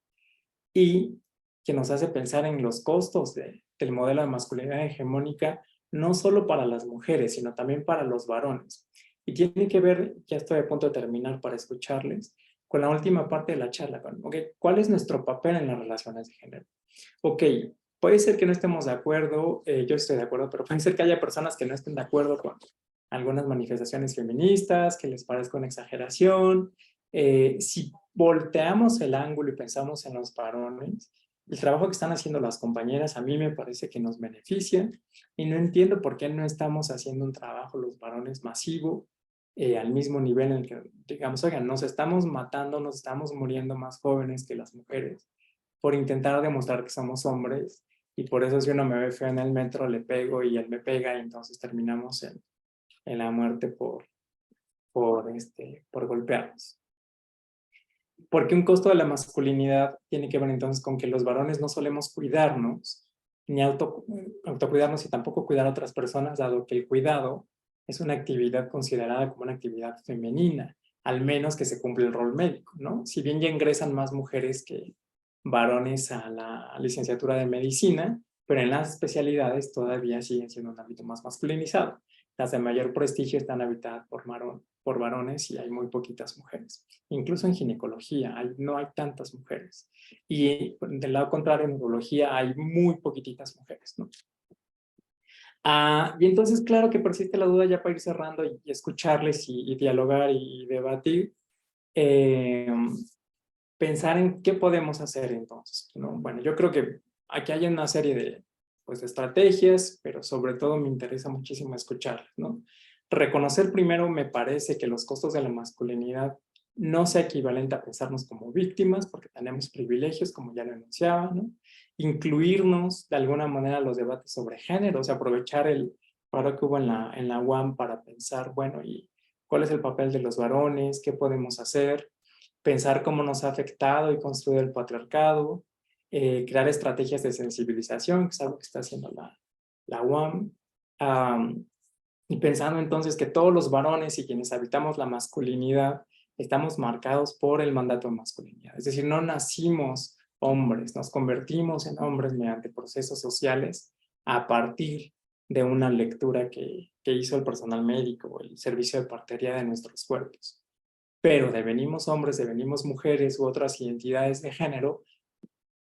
y que nos hace pensar en los costos del modelo de masculinidad hegemónica, no solo para las mujeres, sino también para los varones. Y tiene que ver, ya estoy a punto de terminar para escucharles, con la última parte de la charla. Okay, ¿cuál es nuestro papel en las relaciones de género? Ok, puede ser que no estemos de acuerdo, yo estoy de acuerdo, pero puede ser que haya personas que no estén de acuerdo con algunas manifestaciones feministas, que les parezca una exageración. Si volteamos el ángulo y pensamos en los varones, el trabajo que están haciendo las compañeras a mí me parece que nos beneficia, y no entiendo por qué no estamos haciendo un trabajo los varones masivo, al mismo nivel en el que, digamos, oigan, nos estamos matando, nos estamos muriendo más jóvenes que las mujeres por intentar demostrar que somos hombres, y por eso si uno me ve feo en el metro le pego y él me pega, y entonces terminamos en la muerte por golpearnos. Porque un costo de la masculinidad tiene que ver entonces con que los varones no solemos cuidarnos, ni autocuidarnos, y tampoco cuidar a otras personas, dado que el cuidado es una actividad considerada como una actividad femenina, al menos que se cumple el rol médico, ¿no? Si bien ya ingresan más mujeres que varones a la licenciatura de medicina, pero en las especialidades todavía siguen siendo un ámbito más masculinizado. Las de mayor prestigio están habitadas por varones, y hay muy poquitas mujeres. Incluso en ginecología no hay tantas mujeres. Y del lado contrario, en urología hay muy poquititas mujeres, ¿no? Y entonces, claro que persiste la duda, ya para ir cerrando y escucharles y dialogar y debatir, pensar en qué podemos hacer entonces, ¿no? Bueno, yo creo que aquí hay una serie de estrategias, pero sobre todo me interesa muchísimo escucharlas, ¿no? Reconocer primero, me parece que los costos de la masculinidad no sea equivalente a pensarnos como víctimas, porque tenemos privilegios, como ya lo enunciaba, ¿no? Incluirnos de alguna manera en los debates sobre género, o sea, aprovechar el paro que hubo en la UAM para pensar, bueno, ¿y cuál es el papel de los varones? ¿Qué podemos hacer? Pensar cómo nos ha afectado y construir el patriarcado, crear estrategias de sensibilización, que es algo que está haciendo la UAM, y pensando entonces que todos los varones y quienes habitamos la masculinidad estamos marcados por el mandato de masculinidad. Es decir, no nacimos hombres, nos convertimos en hombres mediante procesos sociales a partir de una lectura que hizo el personal médico, el servicio de partería de nuestros cuerpos. Pero devenimos hombres, devenimos mujeres u otras identidades de género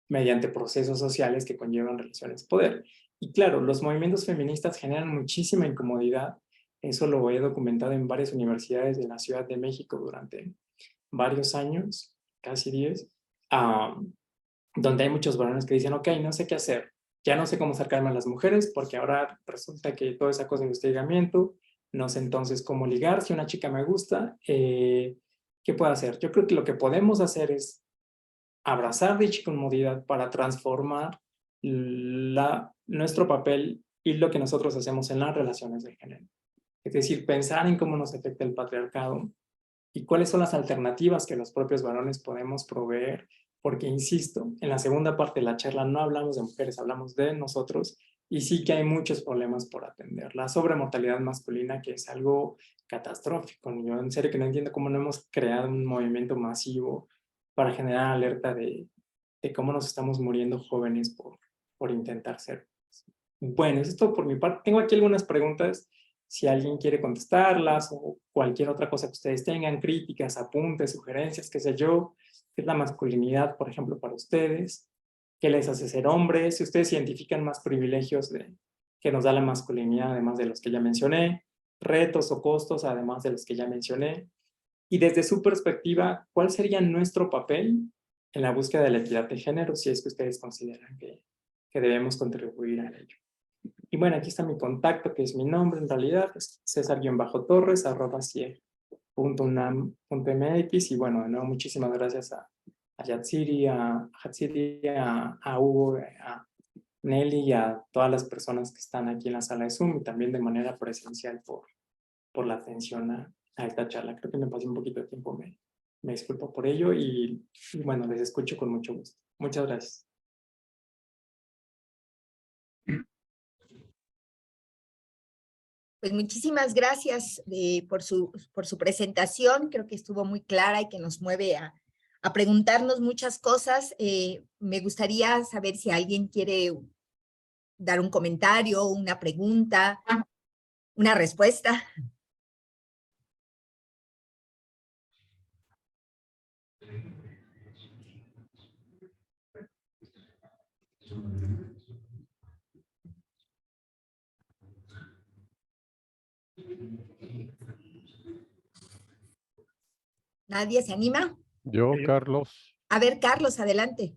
mediante procesos sociales que conllevan relaciones de poder. Y claro, los movimientos feministas generan muchísima incomodidad. Eso lo he documentado en varias universidades de la Ciudad de México durante varios años, casi 10, donde hay muchos varones que dicen, ok, no sé qué hacer, ya no sé cómo acercarme a las mujeres, porque ahora resulta que toda esa cosa de hostigamiento, no sé entonces cómo ligar, si una chica me gusta, ¿qué puedo hacer? Yo creo que lo que podemos hacer es abrazar dicha incomodidad para transformar nuestro papel y lo que nosotros hacemos en las relaciones de género. Es decir, pensar en cómo nos afecta el patriarcado y cuáles son las alternativas que los propios varones podemos proveer, porque insisto, en la segunda parte de la charla no hablamos de mujeres, hablamos de nosotros, y sí que hay muchos problemas por atender. La sobremortalidad masculina, que es algo catastrófico. Yo en serio que no entiendo cómo no hemos creado un movimiento masivo para generar alerta de cómo nos estamos muriendo jóvenes por intentar ser. Bueno, eso es todo por mi parte. Tengo aquí algunas preguntas, si alguien quiere contestarlas o cualquier otra cosa que ustedes tengan, críticas, apuntes, sugerencias, qué sé yo. ¿Qué es la masculinidad, por ejemplo, para ustedes? ¿Qué les hace ser hombres? Si ustedes identifican más privilegios que nos da la masculinidad, además de los que ya mencioné, retos o costos, además de los que ya mencioné. Y desde su perspectiva, ¿cuál sería nuestro papel en la búsqueda de la equidad de género, si es que ustedes consideran que debemos contribuir a ello? Y bueno, aquí está mi contacto, que es mi nombre en realidad, es cesar-torres@cieg.unam.mx. Y bueno, de nuevo, muchísimas gracias a Yatsiri, a Hugo, a Nelly y a todas las personas que están aquí en la sala de Zoom y también de manera presencial por la atención a esta charla. Creo que me pasé un poquito de tiempo, me disculpo por ello y bueno, les escucho con mucho gusto. Muchas gracias. Pues muchísimas gracias por su presentación. Creo que estuvo muy clara y que nos mueve a preguntarnos muchas cosas. Me gustaría saber si alguien quiere dar un comentario, una pregunta, una respuesta. ¿Nadie se anima? Yo, Carlos. A ver, Carlos, adelante.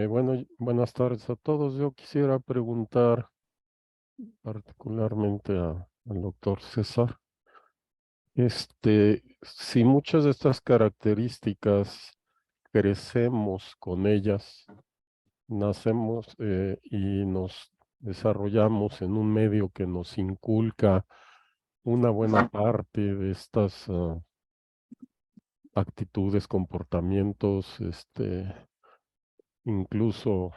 Bueno, buenas tardes a todos. Yo quisiera preguntar particularmente al doctor César, si muchas de estas características crecemos con ellas, nacemos y nos desarrollamos en un medio que nos inculca una buena parte de estas actitudes, comportamientos, incluso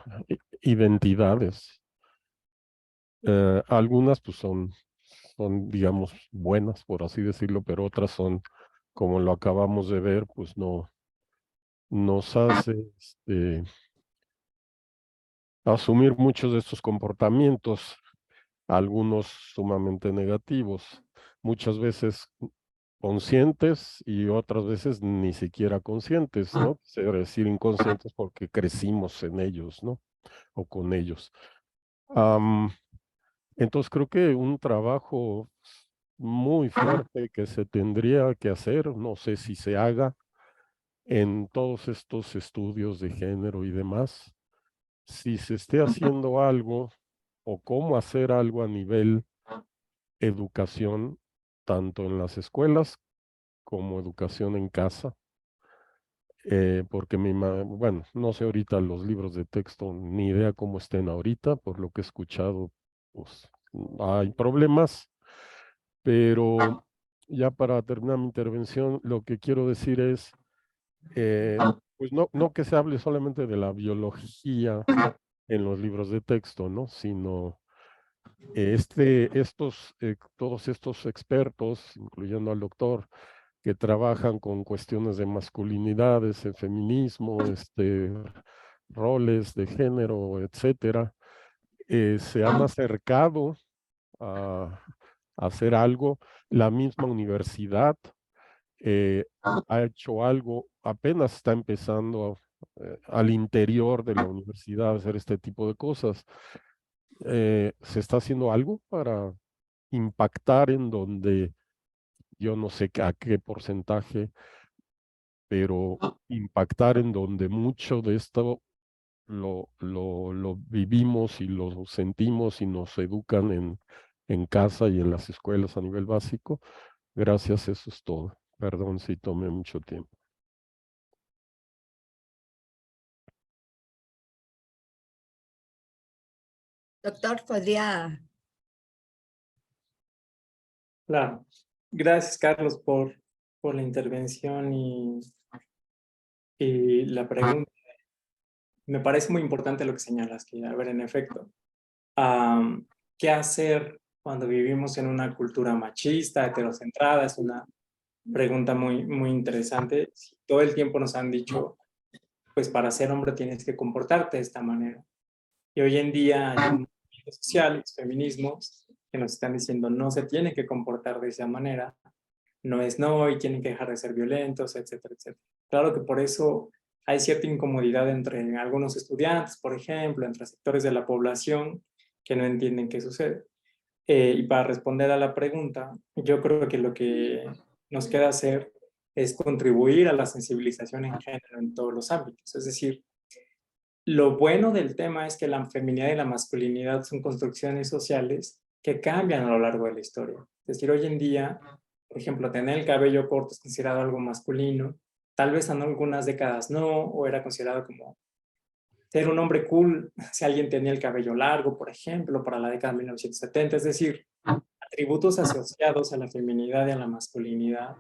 identidades. Algunas pues son, digamos, buenas, por así decirlo, pero otras son, como lo acabamos de ver, pues no nos hace asumir muchos de estos comportamientos, algunos sumamente negativos, muchas veces conscientes y otras veces ni siquiera conscientes, ¿no? Es decir, inconscientes porque crecimos en ellos, ¿no? O con ellos. Entonces creo que un trabajo muy fuerte que se tendría que hacer, no sé si se haga en todos estos estudios de género y demás, si se esté haciendo algo o cómo hacer algo a nivel educación, tanto en las escuelas como educación en casa, porque bueno, no sé ahorita los libros de texto, ni idea cómo estén ahorita, por lo que he escuchado, pues hay problemas, pero ya para terminar mi intervención, lo que quiero decir es, pues no que se hable solamente de la biología en los libros de texto, ¿no? Sino todos estos expertos, incluyendo al doctor, que trabajan con cuestiones de masculinidades, el feminismo, roles de género, etcétera, se han acercado a hacer algo. La misma universidad ha hecho algo, apenas está empezando al interior de la universidad a hacer este tipo de cosas. Se está haciendo algo para impactar en donde yo no sé a qué porcentaje, pero impactar en donde mucho de esto lo vivimos y lo sentimos y nos educan en casa y en las escuelas a nivel básico. Gracias, eso es todo. Perdón si tomé mucho tiempo. Doctor, ¿podría? Claro. Gracias, Carlos, por la intervención y la pregunta. Me parece muy importante lo que señalas, que, a ver, en efecto, ¿qué hacer cuando vivimos en una cultura machista, heterocentrada? Es una pregunta muy, muy interesante. Todo el tiempo nos han dicho, pues para ser hombre tienes que comportarte de esta manera. Y hoy en día hay movimientos sociales, feminismos, que nos están diciendo no se tiene que comportar de esa manera, no es no y tienen que dejar de ser violentos, etcétera, etcétera. Claro que por eso hay cierta incomodidad entre algunos estudiantes, por ejemplo, entre sectores de la población que no entienden qué sucede. Y para responder a la pregunta, yo creo que lo que nos queda hacer es contribuir a la sensibilización en género en todos los ámbitos. Es decir, lo bueno del tema es que la feminidad y la masculinidad son construcciones sociales que cambian a lo largo de la historia. Es decir, hoy en día, por ejemplo, tener el cabello corto es considerado algo masculino, tal vez en algunas décadas no, o era considerado como ser un hombre cool si alguien tenía el cabello largo, por ejemplo, para la década de 1970. Es decir, atributos asociados a la feminidad y a la masculinidad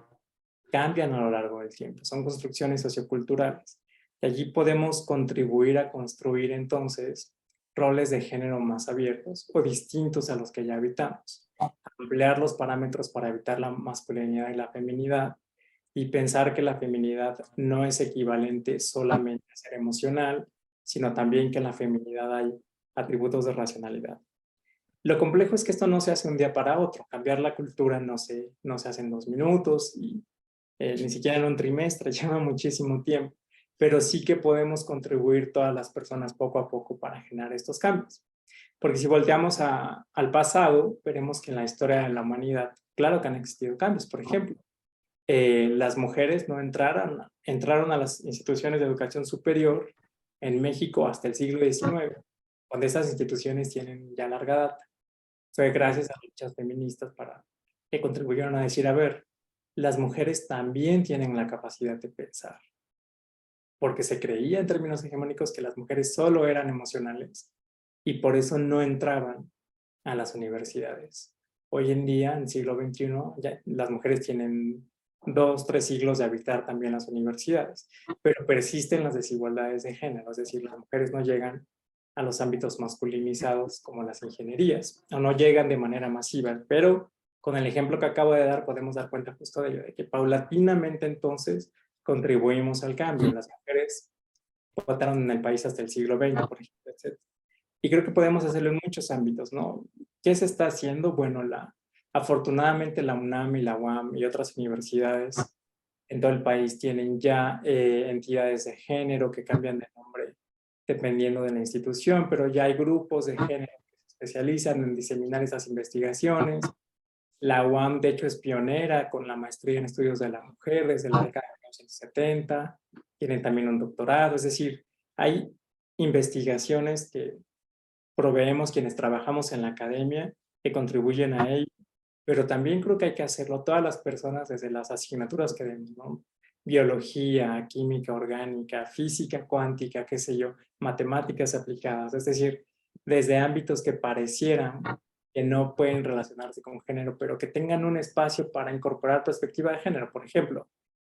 cambian a lo largo del tiempo, son construcciones socioculturales. Y allí podemos contribuir a construir entonces roles de género más abiertos o distintos a los que ya habitamos. Ampliar los parámetros para evitar la masculinidad y la feminidad y pensar que la feminidad no es equivalente solamente a ser emocional, sino también que en la feminidad hay atributos de racionalidad. Lo complejo es que esto no se hace un día para otro. Cambiar la cultura no se hace en 2 minutos y ni siquiera en un trimestre, lleva muchísimo tiempo, pero sí que podemos contribuir todas las personas poco a poco para generar estos cambios. Porque si volteamos al pasado, veremos que en la historia de la humanidad, claro que han existido cambios. Por ejemplo, las mujeres no entraron a las instituciones de educación superior en México hasta el siglo XIX, cuando esas instituciones tienen ya larga data. Fue gracias a luchas feministas que contribuyeron a decir, a ver, las mujeres también tienen la capacidad de pensar, porque se creía en términos hegemónicos que las mujeres solo eran emocionales y por eso no entraban a las universidades. Hoy en día, en el siglo XXI, ya las mujeres tienen 2, 3 siglos de habitar también las universidades, pero persisten las desigualdades de género, es decir, las mujeres no llegan a los ámbitos masculinizados como las ingenierías, o no llegan de manera masiva, pero con el ejemplo que acabo de dar podemos dar cuenta justo de ello, de que paulatinamente entonces contribuimos al cambio. Las mujeres votaron en el país hasta el siglo XX, por ejemplo, etc. Y creo que podemos hacerlo en muchos ámbitos, ¿no? ¿Qué se está haciendo? Bueno, afortunadamente la UNAM y la UAM y otras universidades en todo el país tienen ya entidades de género que cambian de nombre dependiendo de la institución, pero ya hay grupos de género que se especializan en diseminar esas investigaciones. La UAM, de hecho, es pionera con la maestría en estudios de la mujer desde la década de 1970. Tienen también un doctorado, es decir, hay investigaciones que proveemos quienes trabajamos en la academia que contribuyen a ello, pero también creo que hay que hacerlo todas las personas desde las asignaturas que den, ¿no? Biología, química orgánica, física cuántica, qué sé yo, matemáticas aplicadas, es decir, desde ámbitos que parecieran que no pueden relacionarse con género, pero que tengan un espacio para incorporar perspectiva de género, por ejemplo,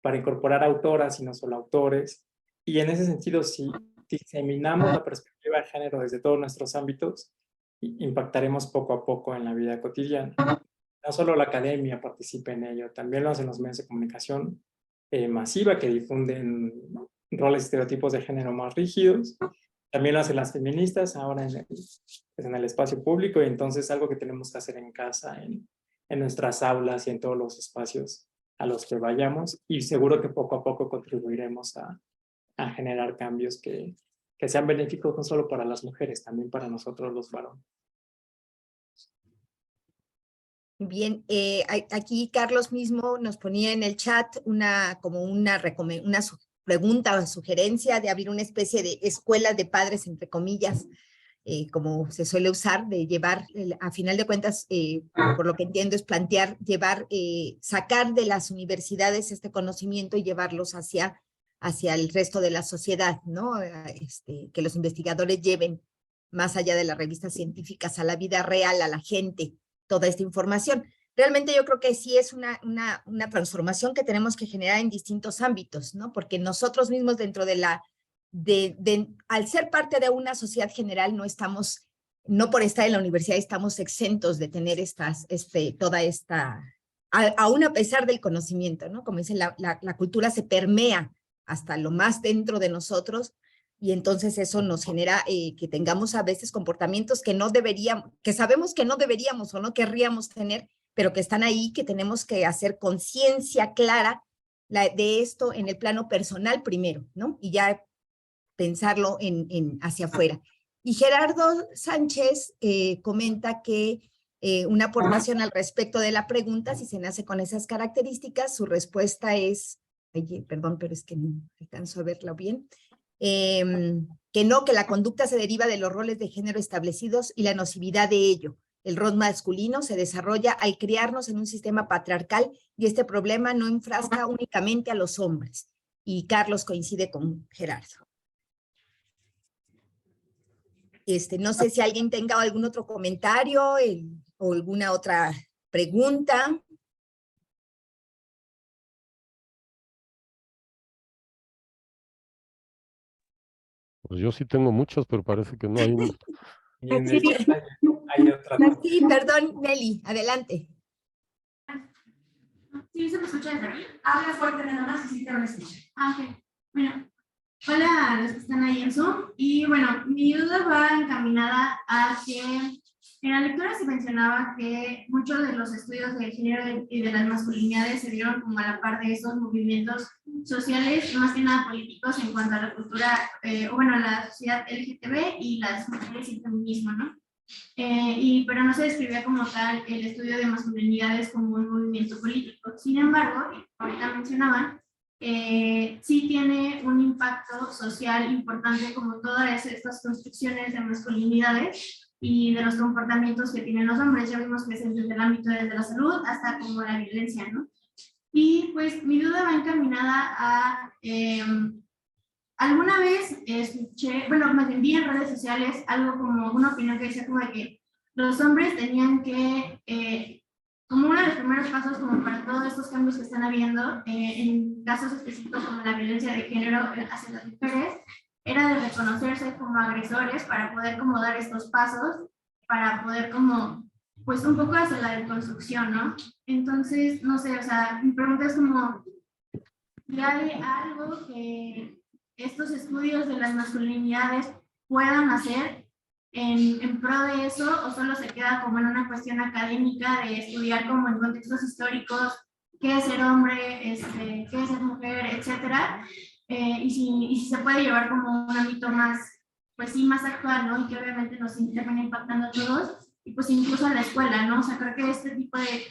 para incorporar autoras y no solo autores. Y en ese sentido, si diseminamos la perspectiva de género desde todos nuestros ámbitos, impactaremos poco a poco en la vida cotidiana. No solo la academia participa en ello, también lo hacen los medios de comunicación masiva que difunden roles y estereotipos de género más rígidos. También lo hacen las feministas ahora en el espacio público, y entonces algo que tenemos que hacer en casa, en nuestras aulas y en todos los espacios a los que vayamos, y seguro que poco a poco contribuiremos a generar cambios que sean benéficos no solo para las mujeres, también para nosotros los varones. Bien, aquí Carlos mismo nos ponía en el chat una pregunta o sugerencia de abrir una especie de escuela de padres, entre comillas, como se suele usar, de llevar, a final de cuentas, por lo que entiendo, es plantear, sacar de las universidades este conocimiento y llevarlos hacia el resto de la sociedad, ¿no? Que los investigadores lleven más allá de las revistas científicas, a la vida real, a la gente, toda esta información. Realmente yo creo que sí es una transformación que tenemos que generar en distintos ámbitos, ¿no? Porque nosotros mismos dentro de al ser parte de una sociedad general no por estar en la universidad estamos exentos de tener aún a pesar del conocimiento, ¿no? Como dicen, la cultura se permea hasta lo más dentro de nosotros, y entonces eso nos genera que tengamos a veces comportamientos que sabemos que no deberíamos o no querríamos tener, pero que están ahí, que tenemos que hacer conciencia clara de esto en el plano personal primero, ¿no? Y ya pensarlo hacia afuera. Y Gerardo Sánchez comenta que una aportación al respecto de la pregunta, si se nace con esas características, su respuesta es, perdón, pero es que no alcanzo a verlo bien, que no, que la conducta se deriva de los roles de género establecidos y la nocividad de ello. El rol masculino se desarrolla al criarnos en un sistema patriarcal y este problema no enfrasca únicamente a los hombres. Y Carlos coincide con Gerardo. No sé si alguien tenga algún otro comentario o alguna otra pregunta. Pues yo sí tengo muchas, pero parece que no hay. Y en el chat hay otra. Sí, perdón, Nelly, adelante. ¿Sí se me escucha desde aquí? Habla fuerte nada más y sí te van a escuchar. Ok. Bueno, hola a los que están ahí en Zoom. Y bueno, mi duda va encaminada a que en la lectura se mencionaba que muchos de los estudios de género y de las masculinidades se dieron como a la par de esos movimientos sociales, más que nada políticos, en cuanto a la cultura, a la sociedad LGTB y las mujeres y el feminismo, ¿no? Pero no se describía como tal el estudio de masculinidades como un movimiento político. Sin embargo, ahorita mencionaban, sí tiene un impacto social importante como todas estas construcciones de masculinidades y de los comportamientos que tienen los hombres. Ya vimos que es desde el ámbito desde la salud hasta como la violencia, ¿no? Y pues mi duda va encaminada a... alguna vez escuché, más bien vi en redes sociales algo como una opinión que decía como de que los hombres tenían que, como uno de los primeros pasos como para todos estos cambios que están habiendo, en casos específicos como la violencia de género hacia las mujeres, era de reconocerse como agresores para poder como dar estos pasos, para poder como, pues un poco hacia la deconstrucción, ¿no? Entonces, no sé, o sea, mi pregunta es como, ¿hay algo que estos estudios de las masculinidades puedan hacer en pro de eso, o solo se queda como en una cuestión académica de estudiar como en contextos históricos qué es ser hombre, qué es ser mujer, etcétera, y si se puede llevar como un ámbito más, pues sí, más actual, ¿no? Y que obviamente nos termina impactando a todos, y pues incluso a la escuela, ¿no? O sea, creo que este tipo de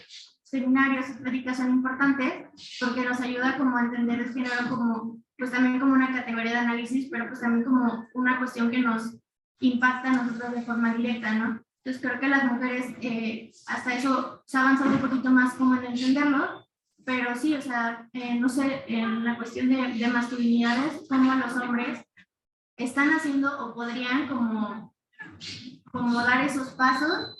seminarios y pláticas son importantes porque nos ayuda como a entender el género como, pues también como una categoría de análisis, pero pues también como una cuestión que nos impacta a nosotros de forma directa, ¿no? Entonces creo que las mujeres hasta eso se ha avanzado un poquito más como en entenderlo, pero sí, o sea, no sé, en la cuestión de masculinidades, cómo los hombres están haciendo o podrían como dar esos pasos,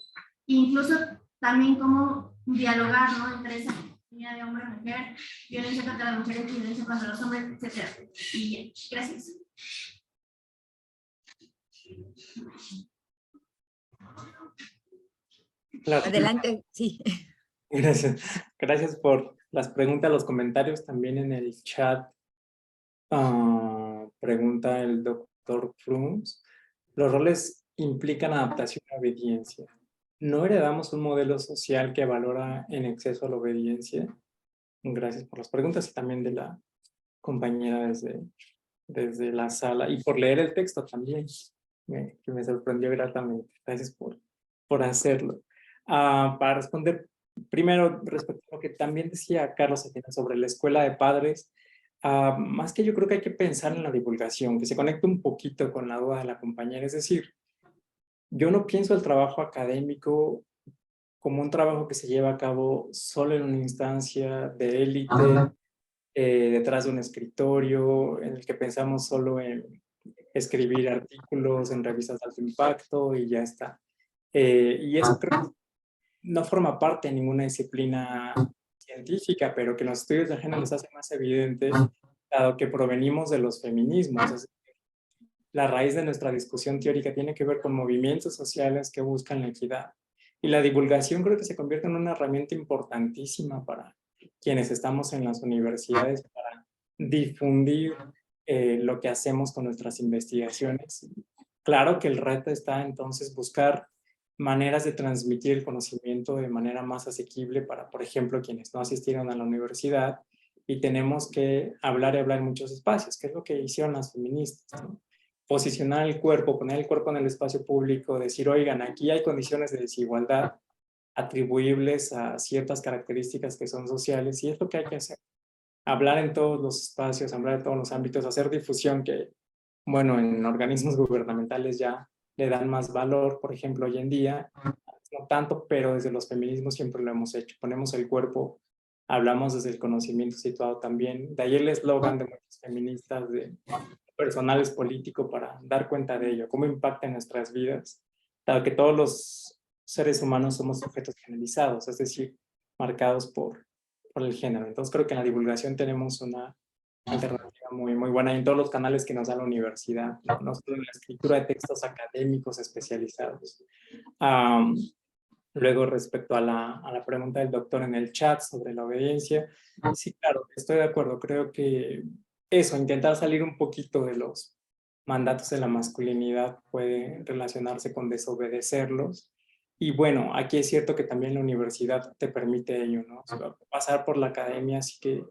incluso también cómo dialogar, ¿no? Entre esa línea de hombre-mujer, violencia contra las mujeres, violencia contra los hombres, etcétera. Y gracias. Claro. Adelante, sí. Gracias. Gracias por las preguntas, los comentarios. También en el chat pregunta el doctor Frums. Los roles implican adaptación a obediencia. ¿No heredamos un modelo social que valora en exceso la obediencia? Gracias por las preguntas y también de la compañera desde la sala y por leer el texto también, que me sorprendió gratamente. Gracias por hacerlo. Para responder primero respecto a lo que también decía Carlos sobre la escuela de padres, más que yo creo que hay que pensar en la divulgación, que se conecte un poquito con la duda de la compañera. Es decir, yo no pienso el trabajo académico como un trabajo que se lleva a cabo solo en una instancia de élite, detrás de un escritorio, en el que pensamos solo en escribir artículos en revistas de alto impacto y ya está. Y eso creo que no forma parte de ninguna disciplina científica, pero que en los estudios de género nos hace más evidente, dado que provenimos de los feminismos. Es decir, la raíz de nuestra discusión teórica tiene que ver con movimientos sociales que buscan la equidad. Y la divulgación creo que se convierte en una herramienta importantísima para quienes estamos en las universidades para difundir lo que hacemos con nuestras investigaciones. Claro que el reto está entonces buscar maneras de transmitir el conocimiento de manera más asequible para, por ejemplo, quienes no asistieron a la universidad, y tenemos que hablar y hablar en muchos espacios, que es lo que hicieron las feministas, ¿no? Posicionar el cuerpo, poner el cuerpo en el espacio público, decir, oigan, aquí hay condiciones de desigualdad atribuibles a ciertas características que son sociales, y es lo que hay que hacer. Hablar en todos los espacios, hablar en todos los ámbitos, hacer difusión que, bueno, en organismos gubernamentales ya le dan más valor, por ejemplo, hoy en día, no tanto, pero desde los feminismos siempre lo hemos hecho. Ponemos el cuerpo, hablamos desde el conocimiento situado también. De ahí el eslogan de muchos feministas de personal es político, para dar cuenta de ello, cómo impacta en nuestras vidas, dado que todos los seres humanos somos sujetos generalizados, es decir, marcados por el género. Entonces creo que en la divulgación tenemos una alternativa muy, muy buena en todos los canales que nos da la universidad, no solo en la escritura de textos académicos especializados. Luego, respecto a la pregunta del doctor en el chat sobre la obediencia, sí, claro, estoy de acuerdo. Creo que eso, intentar salir un poquito de los mandatos de la masculinidad puede relacionarse con desobedecerlos. Y bueno, aquí es cierto que también la universidad te permite ello, ¿no? O sea, pasar por la academia, sí que,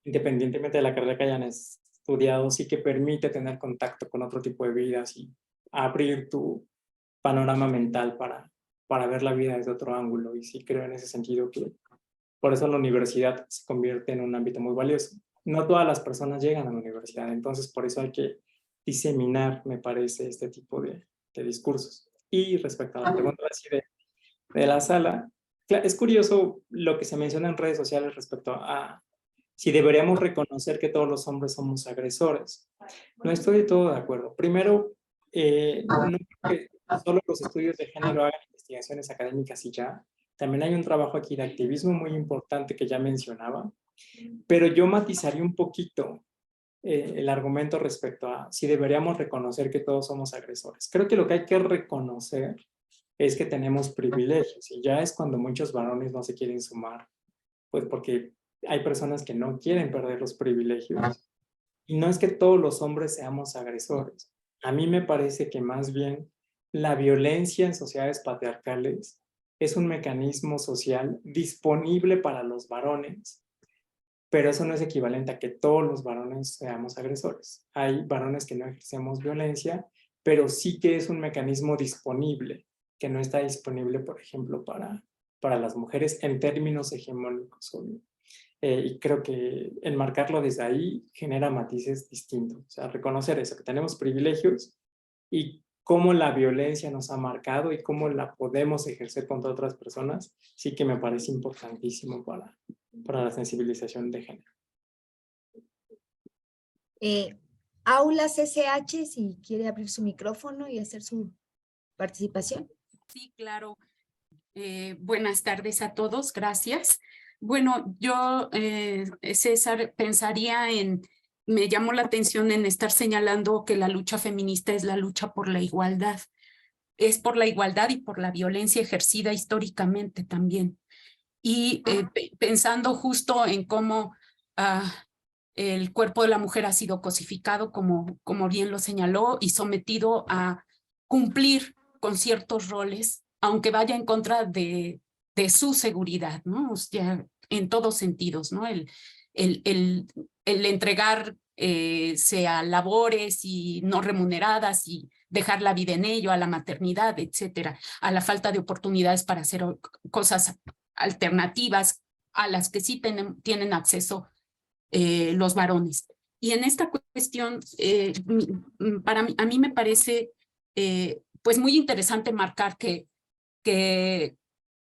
independientemente de la carrera que hayan estudiado, sí que permite tener contacto con otro tipo de vidas y abrir tu panorama mental para ver la vida desde otro ángulo. Y sí creo en ese sentido que por eso la universidad se convierte en un ámbito muy valioso. No todas las personas llegan a la universidad, entonces por eso hay que diseminar, me parece, este tipo de discursos. Y respecto a la pregunta así de la sala, es curioso lo que se menciona en redes sociales respecto a si deberíamos reconocer que todos los hombres somos agresores. No estoy de todo de acuerdo. Primero, no creo que solo los estudios de género hagan investigaciones académicas y ya. También hay un trabajo aquí de activismo muy importante que ya mencionaba, pero yo matizaría un poquito el argumento respecto a si deberíamos reconocer que todos somos agresores. Creo que lo que hay que reconocer es que tenemos privilegios, y ya es cuando muchos varones no se quieren sumar, pues porque hay personas que no quieren perder los privilegios. Y no es que todos los hombres seamos agresores. A mí me parece que más bien la violencia en sociedades patriarcales es un mecanismo social disponible para los varones, pero eso no es equivalente a que todos los varones seamos agresores. Hay varones que no ejercemos violencia, pero sí que es un mecanismo disponible, que no está disponible, por ejemplo, para las mujeres en términos hegemónicos. Y creo que enmarcarlo desde ahí genera matices distintos. O sea, reconocer eso, que tenemos privilegios y cómo la violencia nos ha marcado y cómo la podemos ejercer contra otras personas, sí que me parece importantísimo para la sensibilización de género. Aulas SH, si quiere abrir su micrófono y hacer su participación. Sí, claro. Buenas tardes a todos, gracias. Bueno, yo, César, pensaría me llamó la atención en estar señalando que la lucha feminista es la lucha por la igualdad. Es por la igualdad y por la violencia ejercida históricamente también. Y pensando justo en cómo el cuerpo de la mujer ha sido cosificado, como bien lo señaló, y sometido a cumplir con ciertos roles, aunque vaya en contra de su seguridad, ¿no? O sea, en todos sentidos, ¿no? El entregar sea labores y no remuneradas y dejar la vida en ello, a la maternidad, etcétera, a la falta de oportunidades para hacer cosas alternativas a las que sí tienen acceso los varones. Y en esta cuestión, a mí me parece pues muy interesante marcar que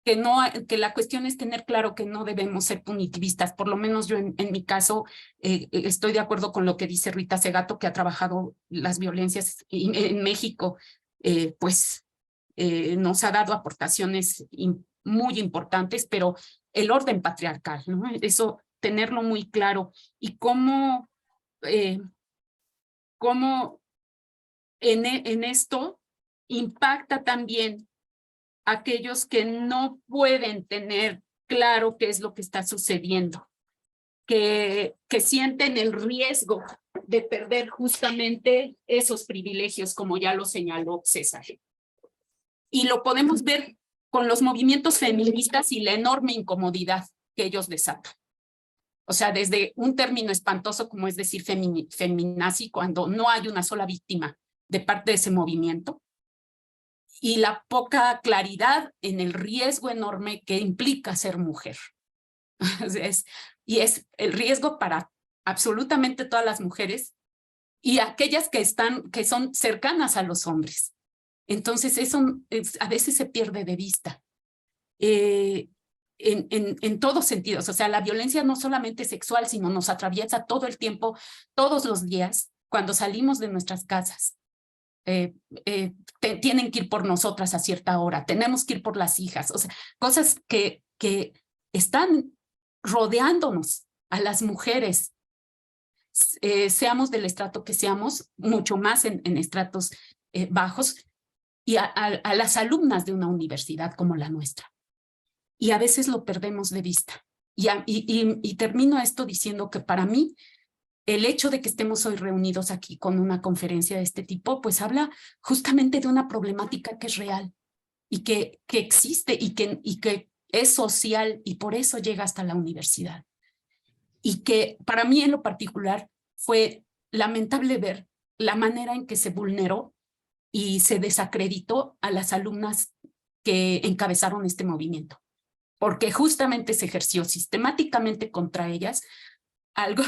que la cuestión es tener claro que no debemos ser punitivistas. Por lo menos yo en mi caso estoy de acuerdo con lo que dice Rita Segato, que ha trabajado las violencias en México, nos ha dado aportaciones muy importantes, pero el orden patriarcal, ¿no? Eso, tenerlo muy claro. Y cómo en esto impacta también aquellos que no pueden tener claro qué es lo que está sucediendo, que sienten el riesgo de perder justamente esos privilegios, como ya lo señaló César. Y lo podemos ver con los movimientos feministas y la enorme incomodidad que ellos desatan. O sea, desde un término espantoso como es decir feminazi, cuando no hay una sola víctima de parte de ese movimiento, y la poca claridad en el riesgo enorme que implica ser mujer. Y es el riesgo para absolutamente todas las mujeres y aquellas que son cercanas a los hombres. Entonces eso a veces se pierde de vista. En todos sentidos, o sea, la violencia no solamente sexual, sino nos atraviesa todo el tiempo, todos los días, cuando salimos de nuestras casas. Tienen que ir por nosotras a cierta hora, tenemos que ir por las hijas, o sea, cosas que están rodeándonos a las mujeres, seamos del estrato que seamos, mucho más en estratos bajos, y a las alumnas de una universidad como la nuestra. Y a veces lo perdemos de vista. Y termino esto diciendo que para mí, el hecho de que estemos hoy reunidos aquí con una conferencia de este tipo, pues habla justamente de una problemática que es real y que existe y que es social y por eso llega hasta la universidad. Y que para mí en lo particular fue lamentable ver la manera en que se vulneró y se desacreditó a las alumnas que encabezaron este movimiento, porque justamente se ejerció sistemáticamente contra ellas algo,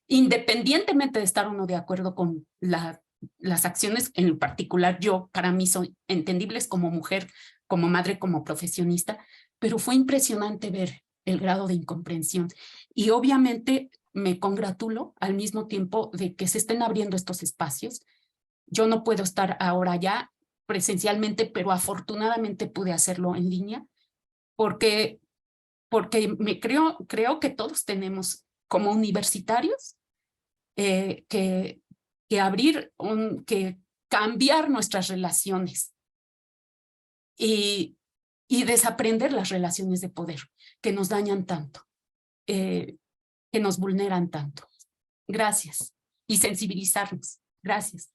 independientemente de estar o no de acuerdo con las acciones, en particular para mí son entendibles como mujer, como madre, como profesionista, pero fue impresionante ver el grado de incomprensión. Y obviamente me congratulo al mismo tiempo de que se estén abriendo estos espacios. Yo no puedo estar ahora ya presencialmente, pero afortunadamente pude hacerlo en línea, porque creo que todos tenemos como universitarios que cambiar nuestras relaciones y desaprender las relaciones de poder que nos dañan tanto, que nos vulneran tanto. Gracias. Y sensibilizarnos. Gracias.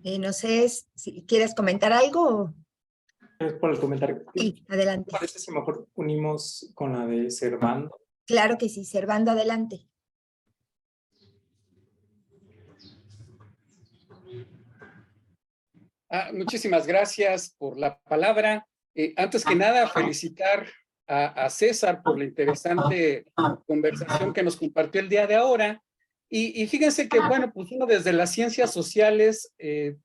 No sé si quieres comentar algo. Gracias por el comentario. Sí, adelante. ¿Te parece si mejor unimos con la de Servando? Claro que sí, Servando, adelante. Muchísimas gracias por la palabra. Antes que nada, felicitar a César por la interesante conversación que nos compartió el día de ahora. Y fíjense que, bueno, pues uno desde las ciencias sociales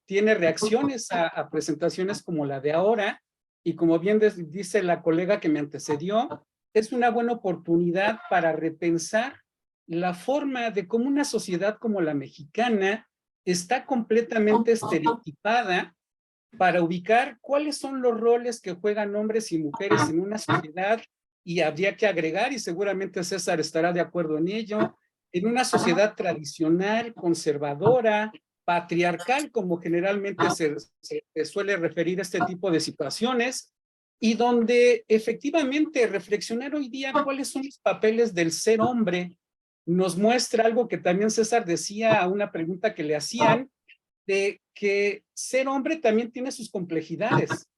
tiene reacciones a presentaciones como la de ahora, y como bien dice la colega que me antecedió, es una buena oportunidad para repensar la forma de cómo una sociedad como la mexicana está completamente estereotipada para ubicar cuáles son los roles que juegan hombres y mujeres en una sociedad, y habría que agregar, y seguramente César estará de acuerdo en ello, en una sociedad tradicional, conservadora, patriarcal, como generalmente se suele referir a este tipo de situaciones, y donde efectivamente reflexionar hoy día cuáles son los papeles del ser hombre nos muestra algo que también César decía a una pregunta que le hacían, de que ser hombre también tiene sus complejidades.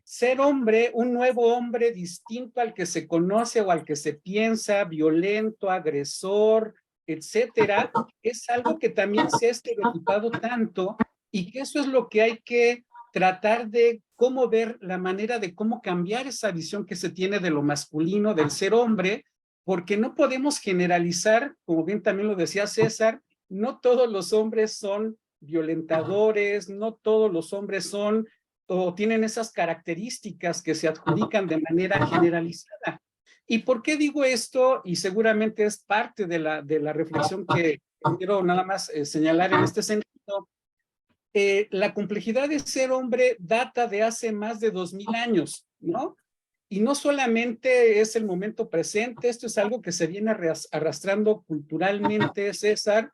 Ser hombre, un nuevo hombre distinto al que se conoce o al que se piensa, violento, agresor, etcétera, es algo que también se ha estereotipado tanto, y que eso es lo que hay que tratar de cómo ver la manera de cómo cambiar esa visión que se tiene de lo masculino, del ser hombre, porque no podemos generalizar, como bien también lo decía César, no todos los hombres son violentadores, no todos los hombres son o tienen esas características que se adjudican de manera generalizada. ¿Y por qué digo esto? Y seguramente es parte de la reflexión que quiero nada más señalar en este sentido. La complejidad de ser hombre data de hace más de 2000 años, ¿no? Y no solamente es el momento presente, esto es algo que se viene arrastrando culturalmente, César,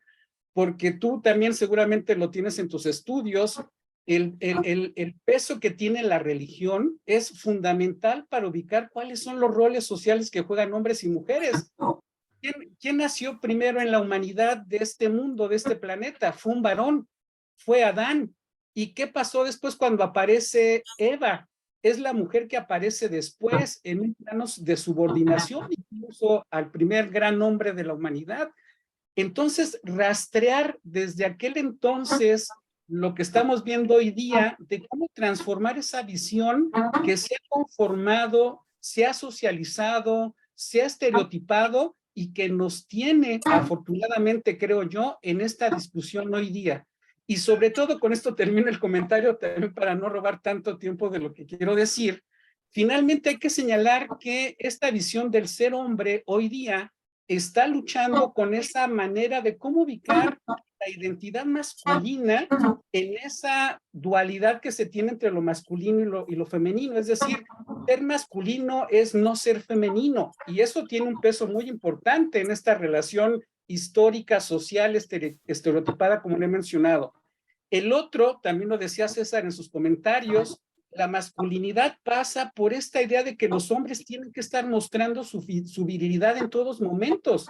porque tú también seguramente lo tienes en tus estudios. El peso que tiene la religión es fundamental para ubicar cuáles son los roles sociales que juegan hombres y mujeres. ¿Quién nació primero en la humanidad de este mundo, de este planeta? Fue un varón, fue Adán. ¿Y qué pasó después cuando aparece Eva? Es la mujer que aparece después en un plano de subordinación, incluso al primer gran hombre de la humanidad. Entonces, rastrear desde aquel entonces lo que estamos viendo hoy día de cómo transformar esa visión que se ha conformado, se ha socializado, se ha estereotipado y que nos tiene, afortunadamente, creo yo, en esta discusión hoy día. Y sobre todo, con esto termino el comentario también para no robar tanto tiempo de lo que quiero decir. Finalmente hay que señalar que esta visión del ser hombre hoy día está luchando con esa manera de cómo ubicar la identidad masculina en esa dualidad que se tiene entre lo masculino y lo femenino. Es decir, ser masculino es no ser femenino, y eso tiene un peso muy importante en esta relación histórica, social, estereotipada, como le he mencionado. El otro, también lo decía César en sus comentarios, la masculinidad pasa por esta idea de que los hombres tienen que estar mostrando su virilidad en todos momentos.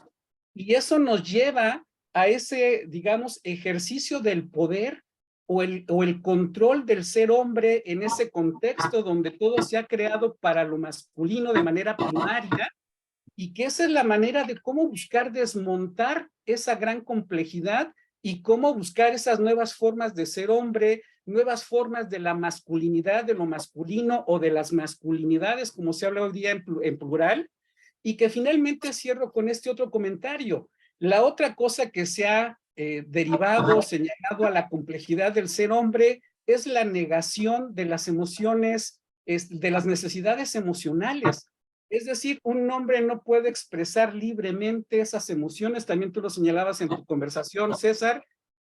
Y eso nos lleva a ese, digamos, ejercicio del poder o el control del ser hombre en ese contexto donde todo se ha creado para lo masculino de manera primaria, y que esa es la manera de cómo buscar desmontar esa gran complejidad y cómo buscar esas nuevas formas de ser hombre, nuevas formas de la masculinidad, de lo masculino o de las masculinidades, como se habla hoy día en plural. Y que finalmente cierro con este otro comentario. La otra cosa que se ha derivado, señalado a la complejidad del ser hombre, es la negación de las emociones, de las necesidades emocionales. Es decir, un hombre no puede expresar libremente esas emociones, también tú lo señalabas en tu conversación, César,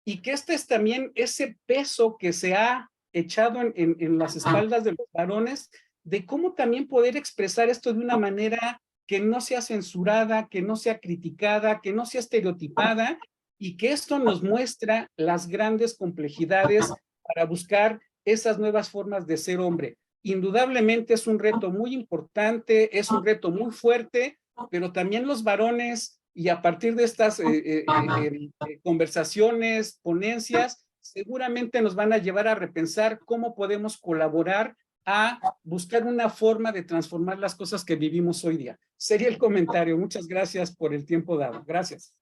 y que este es también ese peso que se ha echado en las espaldas de los varones, de cómo también poder expresar esto de una manera que no sea censurada, que no sea criticada, que no sea estereotipada, y que esto nos muestra las grandes complejidades para buscar esas nuevas formas de ser hombre. Indudablemente es un reto muy importante, es un reto muy fuerte, pero también los varones, y a partir de estas conversaciones, ponencias, seguramente nos van a llevar a repensar cómo podemos colaborar a buscar una forma de transformar las cosas que vivimos hoy día. Sería el comentario. Muchas gracias por el tiempo dado. Gracias.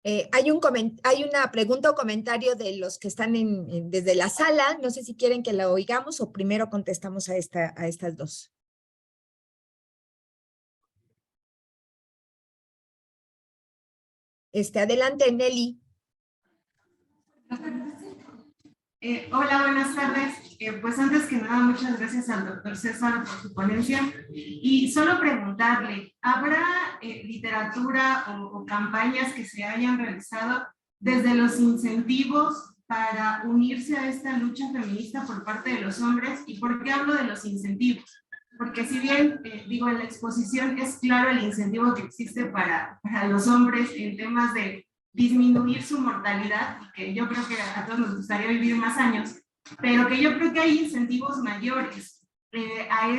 Hay una pregunta o comentario de los que están desde la sala. No sé si quieren que la oigamos o primero contestamos a estas dos. Adelante, Nelly. Hola, buenas tardes. Pues antes que nada, muchas gracias al doctor César por su ponencia. Y solo preguntarle, ¿habrá literatura o campañas que se hayan realizado desde los incentivos para unirse a esta lucha feminista por parte de los hombres? ¿Y por qué hablo de los incentivos? Porque si bien, digo, en la exposición es claro el incentivo que existe para los hombres en temas de disminuir su mortalidad, que yo creo que a todos nos gustaría vivir más años, pero que yo creo que hay incentivos mayores a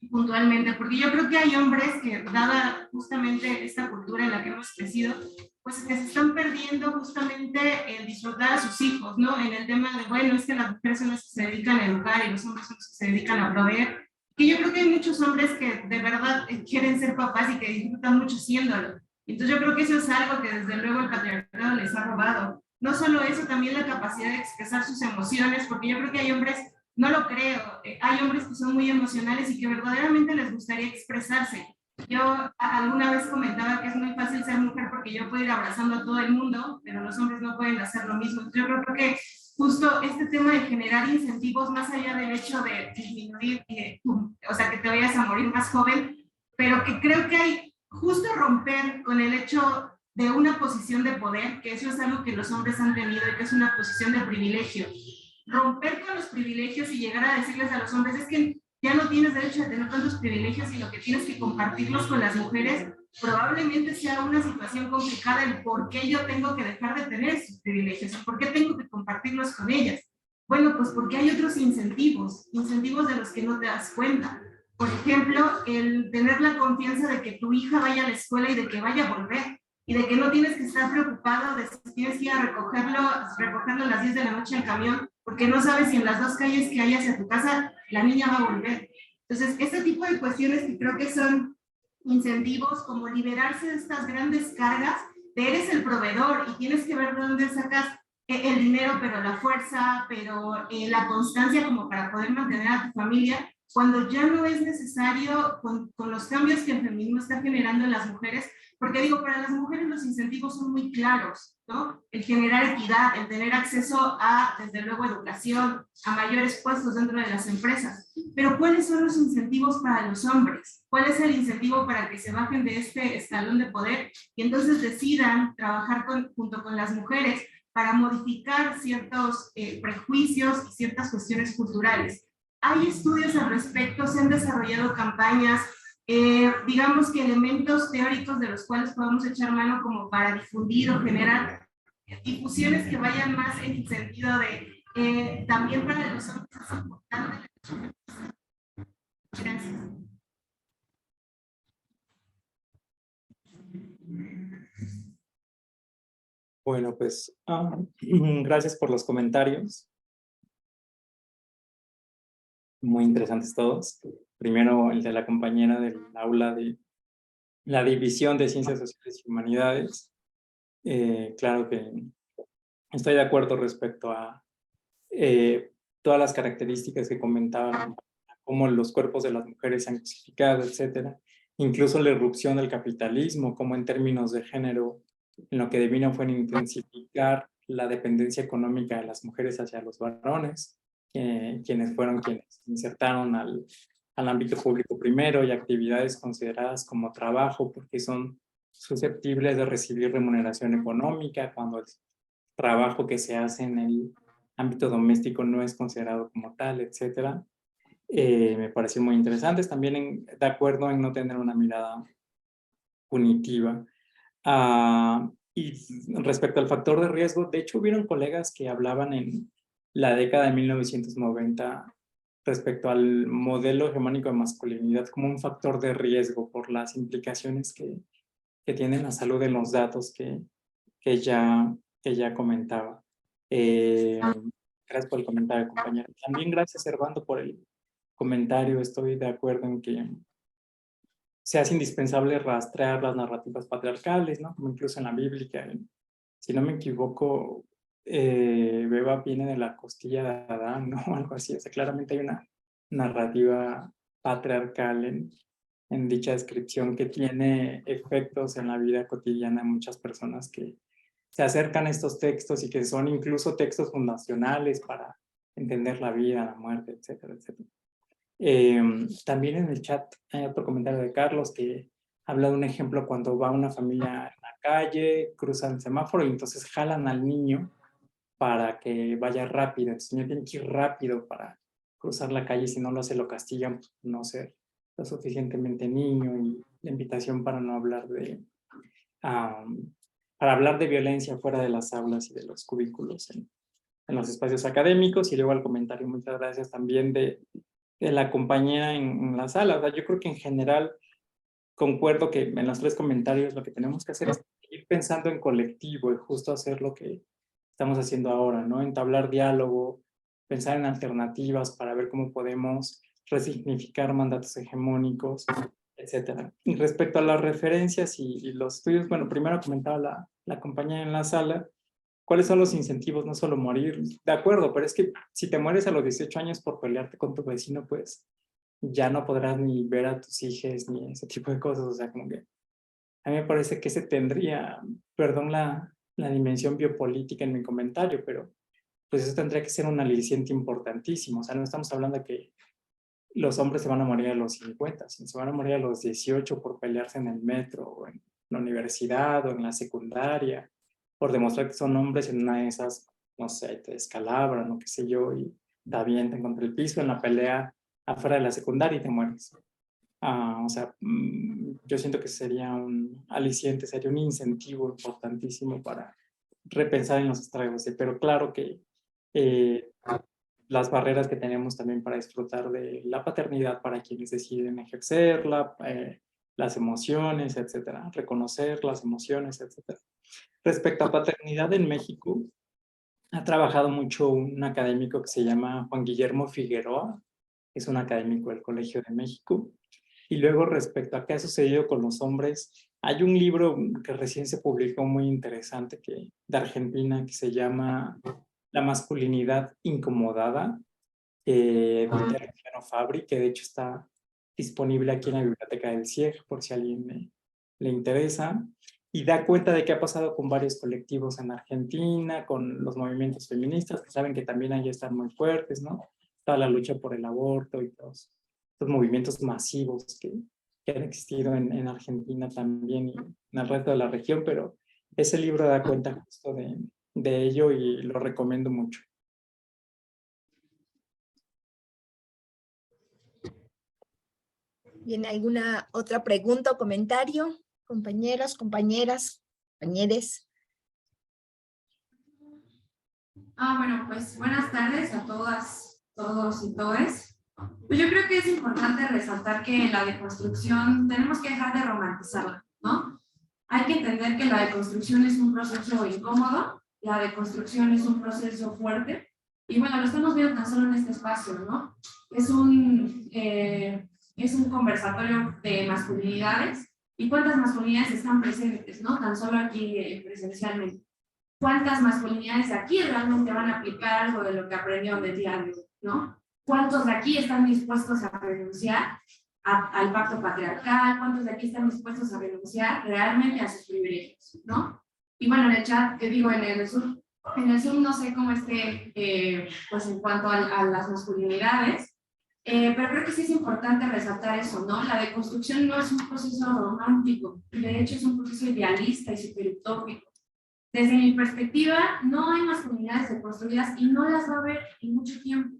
puntualmente, porque yo creo que hay hombres que, dada justamente esta cultura en la que hemos crecido, pues que se están perdiendo justamente el disfrutar a sus hijos, ¿no? En el tema de, bueno, es que las mujeres son las que se dedican a educar y los hombres son los que se dedican a proveer, que yo creo que hay muchos hombres que de verdad quieren ser papás y que disfrutan mucho siéndolo. Entonces yo creo que eso es algo que desde luego el patriarcado les ha robado. No solo eso, también la capacidad de expresar sus emociones, porque yo creo que hay hombres, no lo creo, hay hombres que son muy emocionales y que verdaderamente les gustaría expresarse, Yo alguna vez comentaba que es muy fácil ser mujer porque yo puedo ir abrazando a todo el mundo, pero los hombres no pueden hacer lo mismo. Yo creo que justo este tema de generar incentivos más allá del hecho de disminuir, o sea, que te vayas a morir más joven, pero que creo que hay justo romper con el hecho de una posición de poder, que eso es algo que los hombres han tenido y que es una posición de privilegio. Romper con los privilegios y llegar a decirles a los hombres es que ya no tienes derecho a tener tantos privilegios, sino que tienes que compartirlos con las mujeres, probablemente sea una situación complicada el por qué yo tengo que dejar de tener esos privilegios, por qué tengo que compartirlos con ellas. Bueno, pues porque hay otros incentivos de los que no te das cuenta. Por ejemplo, el tener la confianza de que tu hija vaya a la escuela y de que vaya a volver, y de que no tienes que estar preocupado de si tienes que ir a recogerlo a las 10 de la noche en camión, porque no sabes si en las dos calles que hay hacia tu casa la niña va a volver. Entonces, este tipo de cuestiones que creo que son incentivos, como liberarse de estas grandes cargas, de eres el proveedor y tienes que ver de dónde sacas el dinero, pero la fuerza, pero la constancia como para poder mantener a tu familia, cuando ya no es necesario con los cambios que el feminismo está generando en las mujeres, porque digo, para las mujeres los incentivos son muy claros, ¿no? El generar equidad, el tener acceso a, desde luego, educación, a mayores puestos dentro de las empresas. Pero ¿cuáles son los incentivos para los hombres? ¿Cuál es el incentivo para que se bajen de este escalón de poder y entonces decidan trabajar junto con las mujeres para modificar ciertos prejuicios y ciertas cuestiones culturales? Hay estudios al respecto, se han desarrollado campañas, digamos que elementos teóricos de los cuales podemos echar mano como para difundir o generar difusiones que vayan más en el sentido de también para los hombres es importante. Gracias. Bueno, pues gracias por los comentarios. Muy interesantes todos. Primero el de la compañera del aula de la División de Ciencias Sociales y Humanidades. Claro que estoy de acuerdo respecto a todas las características que comentaban, cómo los cuerpos de las mujeres se han cosificado, etcétera. Incluso la irrupción del capitalismo, como en términos de género, en lo que devino fue en intensificar la dependencia económica de las mujeres hacia los varones, quienes fueron quienes insertaron al ámbito público primero y actividades consideradas como trabajo porque son susceptibles de recibir remuneración económica cuando el trabajo que se hace en el ámbito doméstico no es considerado como tal, etcétera. Me pareció muy interesantes, también de acuerdo en no tener una mirada punitiva. Y respecto al factor de riesgo, de hecho hubieron colegas que hablaban en la década de 1990 respecto al modelo hegemónico de masculinidad como un factor de riesgo por las implicaciones que tienen la salud en los datos que ya comentaba. Gracias por el comentario, compañera. También gracias, Servando, por el comentario. Estoy de acuerdo en que se hace indispensable rastrear las narrativas patriarcales, ¿no? Como incluso en la Biblia. Si no me equivoco, Beba viene de la costilla de Adán, ¿no? Algo así. O sea, claramente hay una narrativa patriarcal en dicha descripción que tiene efectos en la vida cotidiana de muchas personas que se acercan a estos textos y que son incluso textos fundacionales para entender la vida, la muerte, etcétera, etcétera. También en el chat hay otro comentario de Carlos que habla de un ejemplo cuando va una familia en la calle, cruzan el semáforo y entonces jalan al niño para que vaya rápido. Entonces el niño tiene que ir rápido para cruzar la calle, si no lo hace lo castigan por no ser lo suficientemente niño, y la invitación para no hablar de para hablar de violencia fuera de las aulas y de los cubículos en los espacios académicos. Y luego al comentario, muchas gracias también de la compañera en la sala. O sea, yo creo que en general concuerdo que en los tres comentarios lo que tenemos que hacer es ir pensando en colectivo y justo hacer lo que estamos haciendo ahora, ¿no? Entablar diálogo, pensar en alternativas para ver cómo podemos resignificar mandatos hegemónicos, etcétera. Y respecto a las referencias y los estudios, bueno, primero comentaba la compañera en la sala, ¿cuáles son los incentivos? No solo morir, de acuerdo, pero es que si te mueres a los 18 años por pelearte con tu vecino, pues ya no podrás ni ver a tus hijos ni ese tipo de cosas. O sea, como que a mí me parece que se tendría, perdón la dimensión biopolítica en mi comentario, pero pues eso tendría que ser un aliciente importantísimo. O sea, no estamos hablando de que los hombres se van a morir a los 50, sino se van a morir a los 18 por pelearse en el metro, o en la universidad, o en la secundaria, por demostrar que son hombres, en una de esas, no sé, te descalabran o qué sé yo, y te avientan contra el piso en la pelea afuera de la secundaria y te mueres. O sea, yo siento que sería un aliciente, sería un incentivo importantísimo para repensar en los estragos, pero claro que las barreras que tenemos también para disfrutar de la paternidad para quienes deciden ejercerla, las emociones, etcétera, reconocer las emociones, etcétera. Respecto a paternidad en México, ha trabajado mucho un académico que se llama Juan Guillermo Figueroa, es un académico del Colegio de México. Y luego respecto a qué ha sucedido con los hombres, hay un libro que recién se publicó muy interesante de Argentina que se llama La masculinidad incomodada, de Luciano Fabri, que de hecho está disponible aquí en la biblioteca del CIEG por si a alguien le interesa, y da cuenta de qué ha pasado con varios colectivos en Argentina, con los movimientos feministas, que saben que también ahí están muy fuertes, ¿no? Toda la lucha por el aborto y todos los movimientos masivos que han existido en Argentina también y en el resto de la región, pero ese libro da cuenta justo de ello y lo recomiendo mucho. ¿Bien, alguna otra pregunta o comentario? Compañeros, compañeras, compañeres. Bueno, pues buenas tardes a todas, todos y todes. Pues yo creo que es importante resaltar que la deconstrucción tenemos que dejar de romantizarla, ¿no? Hay que entender que la deconstrucción es un proceso incómodo, la deconstrucción es un proceso fuerte, y bueno, lo estamos viendo tan solo en este espacio, ¿no? Es un conversatorio de masculinidades, y cuántas masculinidades están presentes, ¿no? Tan solo aquí presencialmente. ¿Cuántas masculinidades de aquí realmente van a aplicar algo de lo que aprendieron de diario, ¿no? ¿Cuántos de aquí están dispuestos a renunciar al pacto patriarcal? ¿Cuántos de aquí están dispuestos a renunciar realmente a sus privilegios, ¿no? Y bueno, en el chat, digo, en el Zoom no sé cómo esté, pues en cuanto a las masculinidades, pero creo que sí es importante resaltar eso, ¿no? La deconstrucción no es un proceso romántico, de hecho es un proceso idealista y superutópico. Desde mi perspectiva, no hay masculinidades deconstruidas y no las va a haber en mucho tiempo.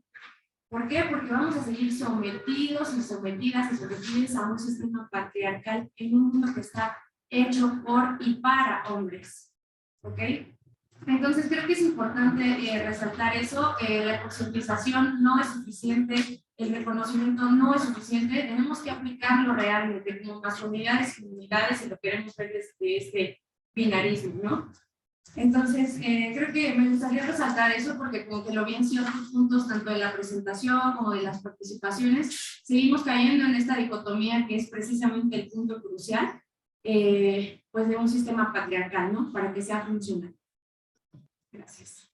¿Por qué? Porque vamos a seguir sometidos y sometidas y sometidas a un sistema patriarcal en un mundo que está hecho por y para hombres. ¿Ok? Entonces creo que es importante resaltar eso. La concientización no es suficiente, el reconocimiento no es suficiente, tenemos que aplicarlo realmente como masculinidades y feminidades si lo queremos ver desde este binarismo, ¿no? Entonces, creo que me gustaría resaltar eso porque como que lo vi en ciertos puntos, tanto de la presentación como de las participaciones, seguimos cayendo en esta dicotomía que es precisamente el punto crucial, pues de un sistema patriarcal, ¿no? Para que sea funcional. Gracias.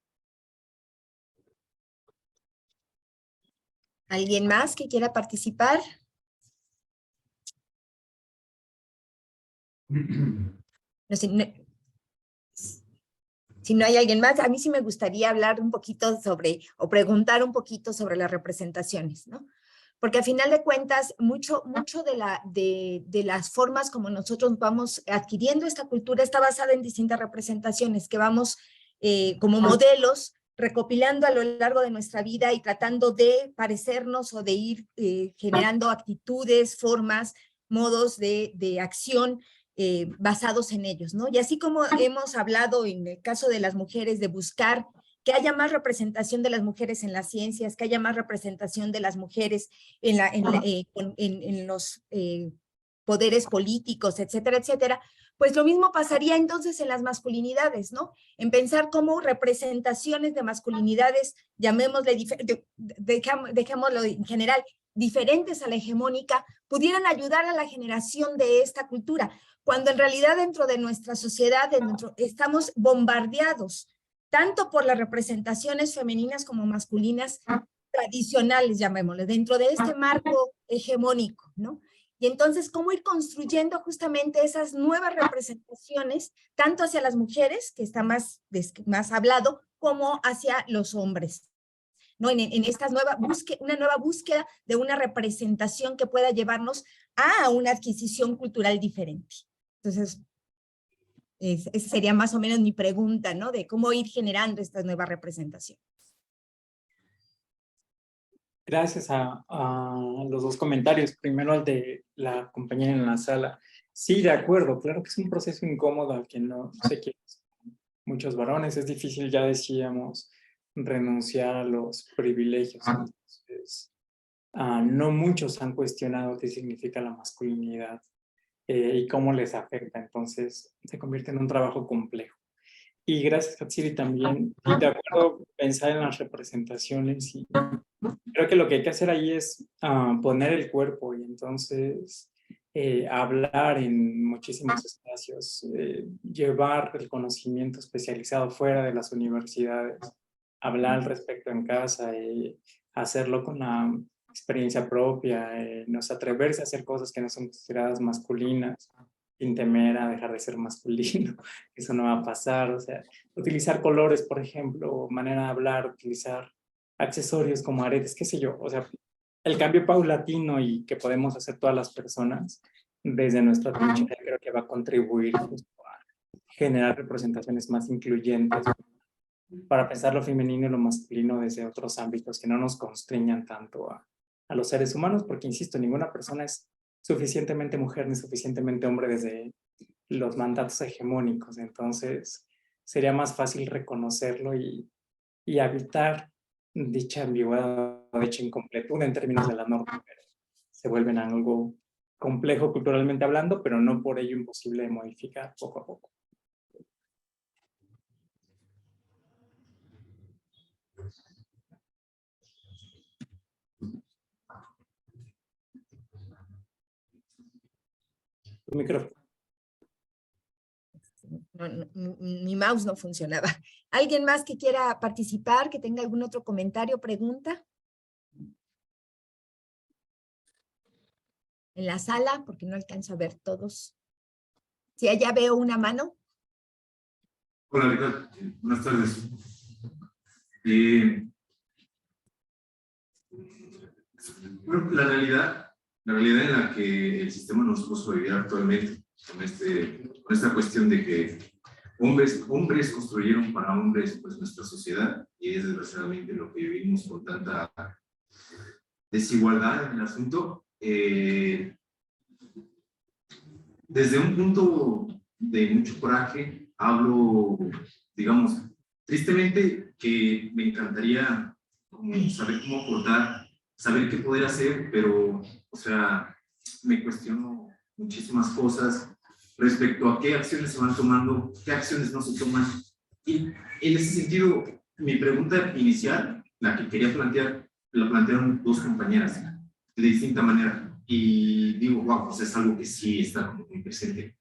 ¿Alguien más que quiera participar? No sé, si no hay alguien más, a mí sí me gustaría hablar un poquito sobre, o preguntar un poquito sobre las representaciones, ¿no? Porque al final de cuentas, mucho de las formas como nosotros vamos adquiriendo esta cultura está basada en distintas representaciones que vamos como modelos recopilando a lo largo de nuestra vida y tratando de parecernos o de ir generando actitudes, formas, modos de acción basados en ellos, ¿no? Y así como hemos hablado en el caso de las mujeres de buscar que haya más representación de las mujeres en las ciencias, que haya más representación de las mujeres en los poderes políticos, etcétera, etcétera, pues lo mismo pasaría entonces en las masculinidades, ¿no? En pensar cómo representaciones de masculinidades, llamémosle, dejémoslo en general, diferentes a la hegemónica, pudieran ayudar a la generación de esta cultura, cuando en realidad dentro de nuestra sociedad estamos bombardeados tanto por las representaciones femeninas como masculinas, tradicionales, llamémosle, dentro de este marco hegemónico, ¿no? Y entonces, ¿cómo ir construyendo justamente esas nuevas representaciones, tanto hacia las mujeres, que está más hablado, como hacia los hombres, ¿no? En esta una nueva búsqueda de una representación que pueda llevarnos a una adquisición cultural diferente. Entonces, esa sería más o menos mi pregunta, ¿no? De cómo ir generando esta nueva representación. Gracias a los dos comentarios. Primero al de la compañera en la sala. Sí, de acuerdo, claro que es un proceso incómodo al que no se quiere. Muchos varones, es difícil, ya decíamos, renunciar a los privilegios. Entonces, no muchos han cuestionado qué significa la masculinidad y cómo les afecta. Entonces, se convierte en un trabajo complejo. Y gracias, Hatsiri, también, de acuerdo, pensar en las representaciones. Y creo que lo que hay que hacer ahí es poner el cuerpo y entonces hablar en muchísimos espacios, llevar el conocimiento especializado fuera de las universidades, hablar al respecto en casa, hacerlo con la experiencia propia, nos atreverse a hacer cosas que no son consideradas masculinas, sin temer a dejar de ser masculino, eso no va a pasar, o sea, utilizar colores, por ejemplo, manera de hablar, utilizar accesorios como aretes, qué sé yo, o sea, el cambio paulatino y que podemos hacer todas las personas desde nuestra trinchera creo que va a contribuir justo a generar representaciones más incluyentes para pensar lo femenino y lo masculino desde otros ámbitos que no nos constriñan tanto a los seres humanos, porque insisto, ninguna persona es suficientemente mujer ni suficientemente hombre desde los mandatos hegemónicos, entonces sería más fácil reconocerlo y evitar dicha ambigüedad o dicha incompletud en términos de la norma, pero se vuelven algo complejo culturalmente hablando, pero no por ello imposible de modificar poco a poco. Micrófono. Mi mouse no funcionaba. ¿Alguien más que quiera participar, que tenga algún otro comentario, pregunta? En la sala, porque no alcanzo a ver todos. Sí, allá veo una mano. Hola, ¿qué tal? Buenas tardes. Bueno, la realidad en la que el sistema nos puso a vivir actualmente, con esta cuestión de que hombres construyeron para hombres pues nuestra sociedad, y es desgraciadamente lo que vivimos con tanta desigualdad en el asunto. Desde un punto de mucho coraje, hablo, digamos, tristemente, que me encantaría saber cómo aportar, saber qué poder hacer, pero, o sea, me cuestiono muchísimas cosas respecto a qué acciones se van tomando, qué acciones no se toman. Y en ese sentido, mi pregunta inicial, la que quería plantear, la plantearon dos compañeras de distinta manera. Y digo, wow, pues es algo que sí está como muy presente.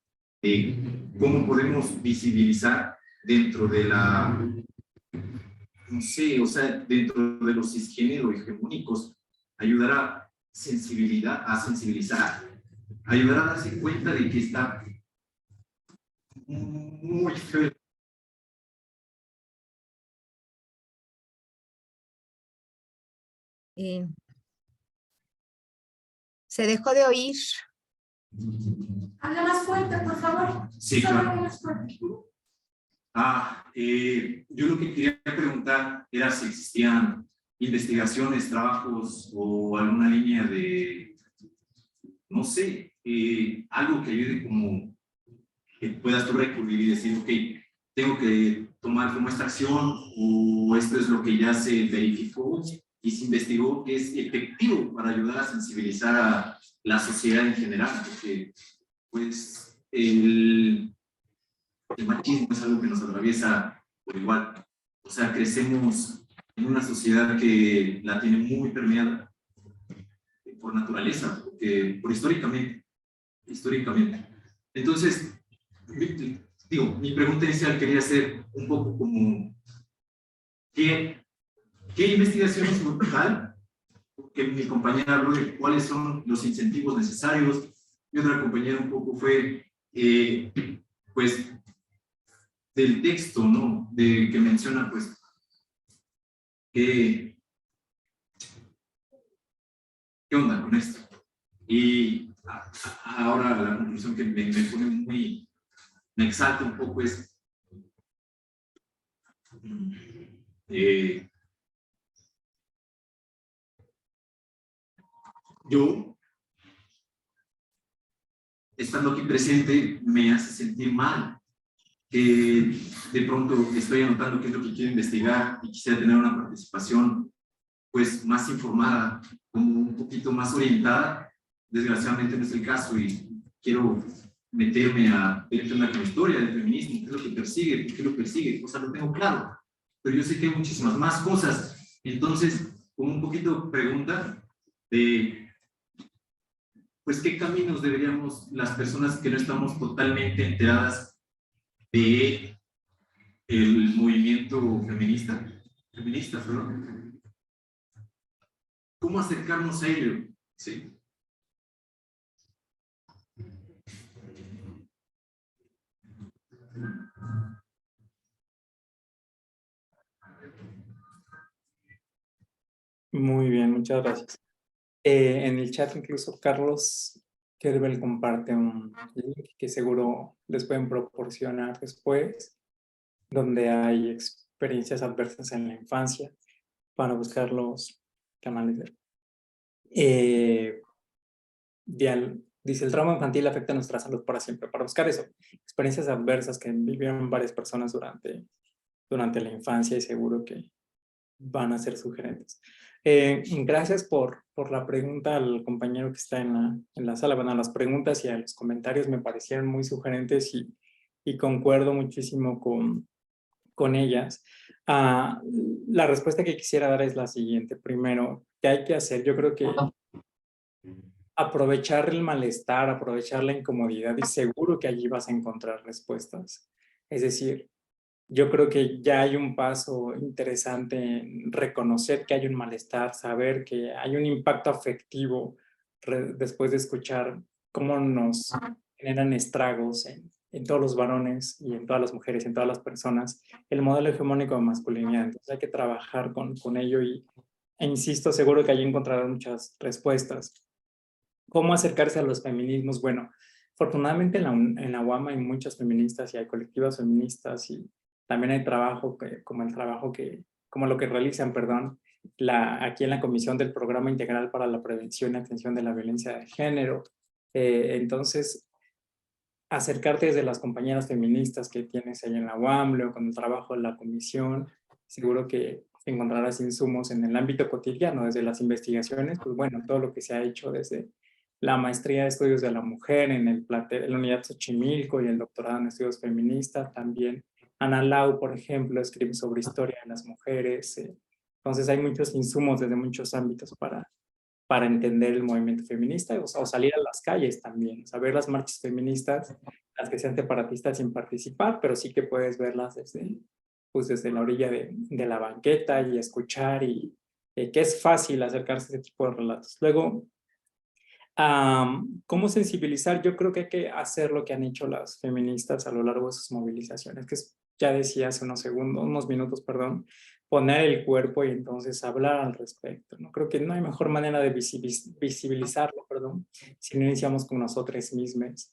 ¿Cómo podemos visibilizar dentro de la, no sé, o sea, dentro de los cisgéneros hegemónicos, ayudar a sensibilizar, ayudar a darse cuenta de que está muy feo? Se dejó de oír. Habla más fuerte, por favor. Sí, claro. Yo lo que quería preguntar era si existían investigaciones, trabajos o alguna línea de, no sé, algo que ayude como que puedas tú recurrir y decir, ok, tengo que tomar como esta acción, o esto es lo que ya se verificó y se investigó que es efectivo para ayudar a sensibilizar a la sociedad en general, porque pues el machismo es algo que nos atraviesa por igual. O sea, crecemos en una sociedad que la tiene muy permeada por naturaleza, porque por históricamente. Entonces, digo, mi pregunta inicial quería ser un poco como ¿qué ¿Qué investigaciones como tal? Que mi compañera habló de cuáles son los incentivos necesarios. Mi otra compañera un poco fue, pues, del texto, ¿no? Que menciona, pues, ¿qué onda con esto? Y ahora la conclusión que me pone muy, me exalta un poco es, yo, estando aquí presente, me hace sentir mal, que de pronto estoy anotando qué es lo que quiero investigar y quisiera tener una participación pues más informada, como un poquito más orientada. Desgraciadamente no es el caso y quiero meterme a ver qué onda con la historia del feminismo, qué es lo que persigue, por qué lo persigue, o sea, lo tengo claro, pero yo sé que hay muchísimas más cosas. Entonces, como un poquito pregunta de, pues, ¿qué caminos deberíamos las personas que no estamos totalmente enteradas de el movimiento feminista, perdón, cómo acercarnos a ello? ¿Sí? Muy bien, muchas gracias. En el chat incluso Carlos Kerbel comparte un link que seguro les pueden proporcionar después, donde hay experiencias adversas en la infancia para buscar los canales de... dice, el trauma infantil afecta nuestra salud para siempre. Para buscar eso, experiencias adversas que vivieron varias personas durante la infancia y seguro que van a ser sugerentes. Gracias por la pregunta al compañero que está en la sala. Bueno, las preguntas y a los comentarios me parecieron muy sugerentes y concuerdo muchísimo con ellas. La respuesta que quisiera dar es la siguiente. Primero, ¿qué hay que hacer? Yo creo que aprovechar el malestar, aprovechar la incomodidad y seguro que allí vas a encontrar respuestas. Es decir, yo creo que ya hay un paso interesante en reconocer que hay un malestar, saber que hay un impacto afectivo después de escuchar cómo nos generan estragos en todos los varones y en todas las mujeres, en todas las personas, el modelo hegemónico de masculinidad. Entonces hay que trabajar con ello e insisto, seguro que allí encontrarán muchas respuestas. ¿Cómo acercarse a los feminismos? Bueno, afortunadamente en la UAM hay muchas feministas y hay colectivas feministas y también hay trabajo como lo que realizan, perdón, aquí en la Comisión del Programa Integral para la Prevención y Atención de la Violencia de Género. Entonces, acercarte desde las compañeras feministas que tienes ahí en la UAM, luego con el trabajo de la comisión, seguro que encontrarás insumos en el ámbito cotidiano, desde las investigaciones, pues bueno, todo lo que se ha hecho desde la maestría de estudios de la mujer en la unidad Xochimilco y el doctorado en estudios feministas. También Ana Lau, por ejemplo, escribe sobre historia de las mujeres. Entonces hay muchos insumos desde muchos ámbitos para entender el movimiento feminista o salir a las calles también, ver las marchas feministas, las que sean separatistas sin participar, pero sí que puedes verlas desde la orilla de la banqueta y escuchar y que es fácil acercarse a ese tipo de relatos. Luego, ¿cómo sensibilizar? Yo creo que hay que hacer lo que han hecho las feministas a lo largo de sus movilizaciones, que ya decía hace unos minutos, poner el cuerpo y entonces hablar al respecto, ¿no? Creo que no hay mejor manera de visibilizarlo, si no iniciamos con nosotros mismos.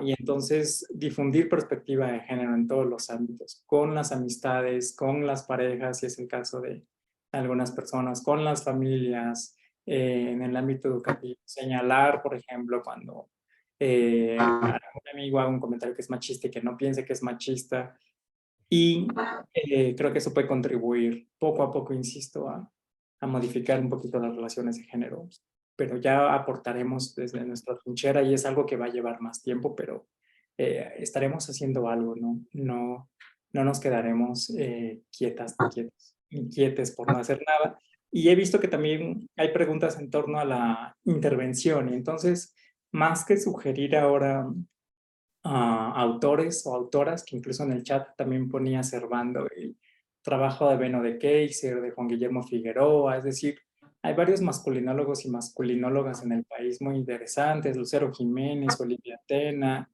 Y entonces difundir perspectiva de género en todos los ámbitos, con las amistades, con las parejas, si es el caso de algunas personas, con las familias, en el ámbito educativo. Señalar, por ejemplo, cuando algún amigo haga un comentario que es machista y que no piense que es machista. Y creo que eso puede contribuir poco a poco, insisto, a modificar un poquito las relaciones de género. Pero ya aportaremos desde nuestra trinchera y es algo que va a llevar más tiempo, pero estaremos haciendo algo, ¿no? No nos quedaremos inquietes por no hacer nada. Y he visto que también hay preguntas en torno a la intervención y entonces, más que sugerir ahora autores o autoras, que incluso en el chat también ponía Servando y trabajo de Beno de Keyser, de Juan Guillermo Figueroa, es decir, hay varios masculinólogos y masculinólogas en el país muy interesantes, Lucero Jiménez, Olivia Tena,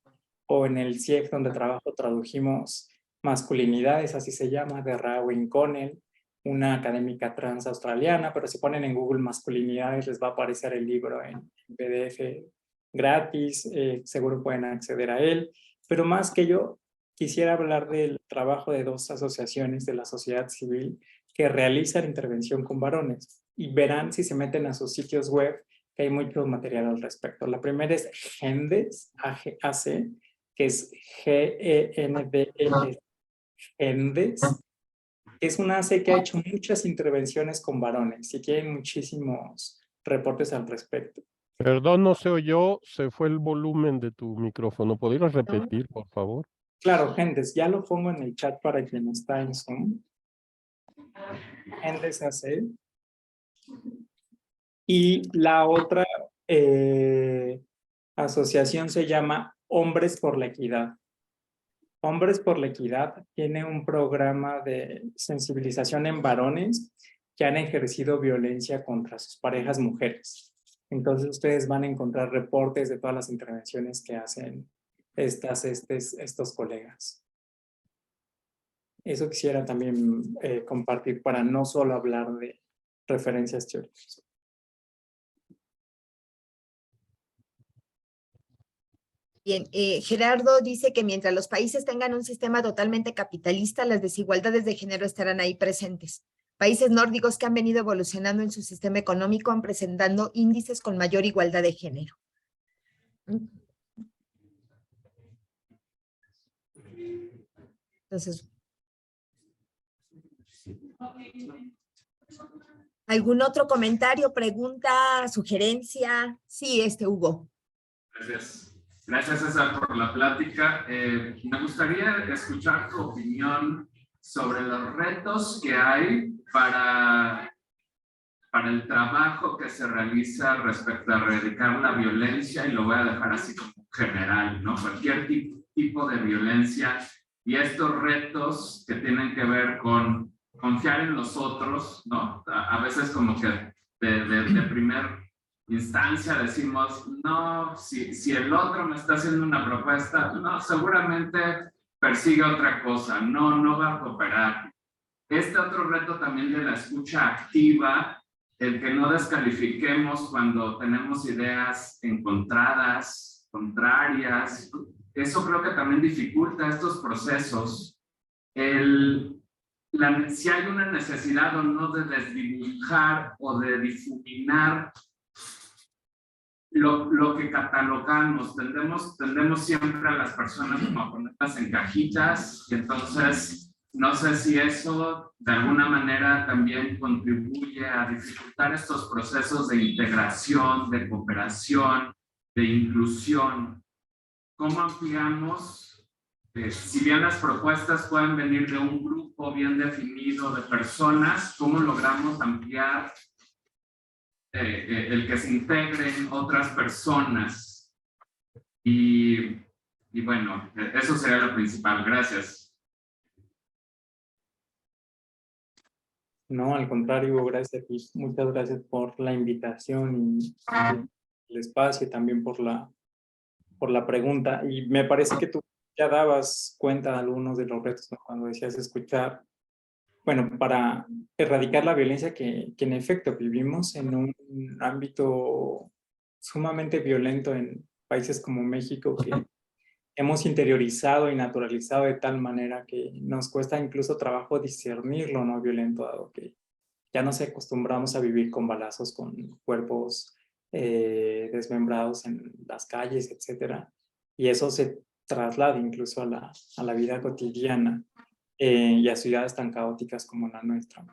o en el CIEC donde trabajo tradujimos Masculinidades, así se llama, de Raewyn Connell, una académica trans australiana, pero si ponen en Google Masculinidades les va a aparecer el libro en PDF gratis, seguro pueden acceder a él, pero más que yo quisiera hablar del trabajo de dos asociaciones de la sociedad civil que realizan intervención con varones y verán si se meten a sus sitios web que hay mucho material al respecto. La primera es GENDES, AC, que es GENDES, GENDES, que es una AC que ha hecho muchas intervenciones con varones y tiene muchísimos reportes al respecto. Perdón, no se oyó, se fue el volumen de tu micrófono. ¿Podrías repetir, por favor? Claro, GENDES, ya lo pongo en el chat para quien está en Zoom. GENDES AC. Y la otra asociación se llama Hombres por la Equidad. Hombres por la Equidad tiene un programa de sensibilización en varones que han ejercido violencia contra sus parejas mujeres. Entonces ustedes van a encontrar reportes de todas las intervenciones que hacen estos colegas. Eso quisiera también compartir para no solo hablar de referencias teóricas. Bien, Gerardo dice que mientras los países tengan un sistema totalmente capitalista, las desigualdades de género estarán ahí presentes. Países nórdicos que han venido evolucionando en su sistema económico han presentado índices con mayor igualdad de género. Entonces, ¿algún otro comentario, pregunta, sugerencia? Sí, Hugo. Gracias. Gracias, César, por la plática. Me gustaría escuchar tu opinión sobre los retos que hay para el trabajo que se realiza respecto a erradicar la violencia, y lo voy a dejar así como general, ¿no? Cualquier tipo de violencia y estos retos que tienen que ver con confiar en los otros, ¿no? A veces como que de primer instancia decimos, no, si el otro me está haciendo una propuesta, no, seguramente persigue otra cosa, no va a cooperar. Este otro reto también de la escucha activa, el que no descalifiquemos cuando tenemos ideas encontradas, contrarias, eso creo que también dificulta estos procesos. Si hay una necesidad o no de desdibujar o de difuminar lo que catalogamos, tendemos siempre a las personas como a ponerlas en cajitas, y entonces no sé si eso de alguna manera también contribuye a dificultar estos procesos de integración, de cooperación, de inclusión. ¿Cómo ampliamos? Si bien las propuestas pueden venir de un grupo bien definido de personas, ¿cómo logramos ampliar el que se integren otras personas? Y bueno, eso sería lo principal. Gracias. No, al contrario, gracias a ti. Muchas gracias por la invitación y el espacio, y también por la pregunta. Y me parece que tú ya dabas cuenta de algunos de los retos, ¿no? Cuando decías escuchar, bueno, para erradicar la violencia que en efecto vivimos en un ámbito sumamente violento en países como México, que hemos interiorizado y naturalizado de tal manera que nos cuesta incluso trabajo discernir lo no violento, dado que ya nos acostumbramos a vivir con balazos, con cuerpos desmembrados en las calles, etcétera. Y eso se traslada incluso a la vida cotidiana y a ciudades tan caóticas como la nuestra.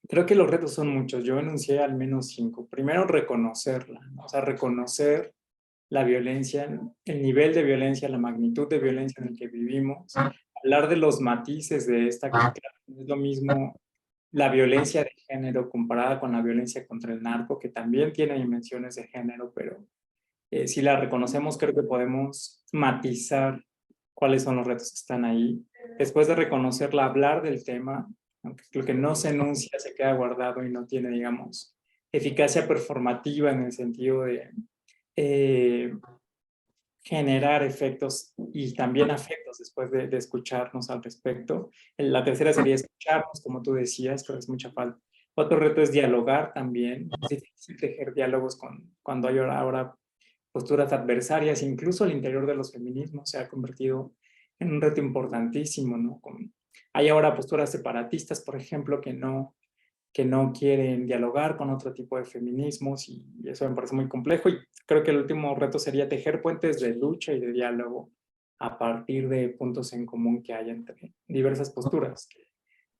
Creo que los retos son muchos. Yo enuncié al menos 5. Primero, reconocerla, ¿no? O sea, reconocer la violencia, el nivel de violencia, la magnitud de violencia en el que vivimos, hablar de los matices de esta, que claro, no es lo mismo la violencia de género comparada con la violencia contra el narco, que también tiene dimensiones de género, pero si la reconocemos creo que podemos matizar cuáles son los retos que están ahí. después de reconocerla, hablar del tema, aunque lo que no se enuncia se queda guardado y no tiene, digamos, eficacia performativa en el sentido de generar efectos y también afectos después de escucharnos al respecto. La tercera sería escucharnos, como tú decías, pero es mucha falta. Otro reto es dialogar también. Es difícil tejer diálogos cuando hay ahora posturas adversarias, incluso al interior de los feminismos se ha convertido en un reto importantísimo, ¿no? Hay ahora posturas separatistas, por ejemplo, que no quieren dialogar con otro tipo de feminismos y eso me parece muy complejo y creo que el último reto sería tejer puentes de lucha y de diálogo a partir de puntos en común que hay entre diversas posturas.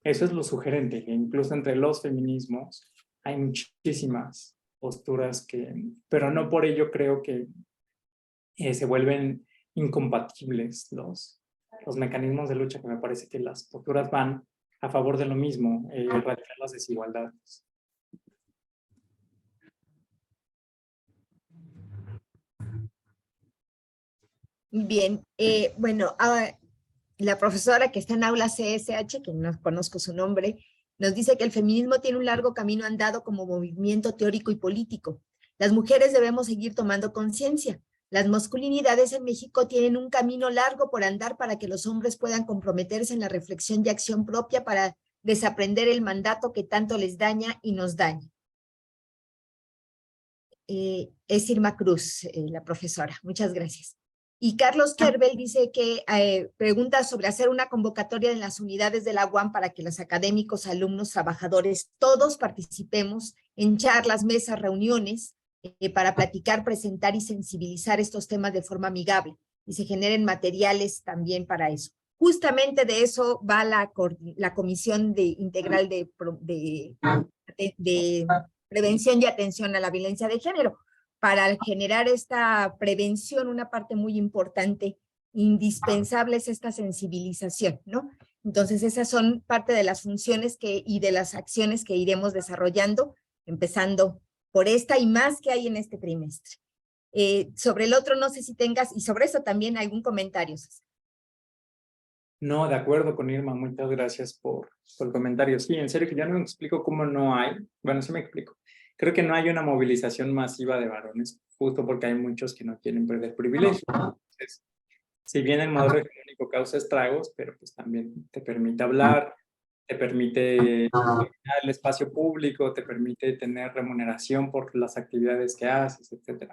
Eso es lo sugerente, que incluso entre los feminismos hay muchísimas posturas pero no por ello creo que se vuelven incompatibles los mecanismos de lucha, que me parece que las posturas van a favor de lo mismo, erradicar las desigualdades. Bien, bueno, la profesora que está en aula CSH, que no conozco su nombre, nos dice que el feminismo tiene un largo camino andado como movimiento teórico y político. Las mujeres debemos seguir tomando conciencia. Las masculinidades en México tienen un camino largo por andar para que los hombres puedan comprometerse en la reflexión y acción propia para desaprender el mandato que tanto les daña y nos daña. Es Irma Cruz, la profesora. Muchas gracias. Y Carlos Kerbel dice que pregunta sobre hacer una convocatoria en las unidades de la UAM para que los académicos, alumnos, trabajadores, todos participemos en charlas, mesas, reuniones, para platicar, presentar y sensibilizar estos temas de forma amigable y se generen materiales también para eso. Justamente de eso va la Comisión Integral de Prevención y Atención a la Violencia de Género. Para generar esta prevención, una parte muy importante, indispensable es esta sensibilización, ¿no? Entonces, esas son parte de las funciones y de las acciones que iremos desarrollando, empezando por esta y más que hay en este trimestre. Sobre el otro, no sé si tengas, y sobre eso también algún comentario. No, de acuerdo con Irma, muchas gracias por el comentario. Sí, en serio que ya no me explico cómo no hay, bueno, sí me explico. Creo que no hay una movilización masiva de varones, justo porque hay muchos que no quieren perder privilegios. Entonces, si bien el modelo hegemónico causa estragos, pero pues también te permite hablar, te permite el espacio público, te permite tener remuneración por las actividades que haces, etc.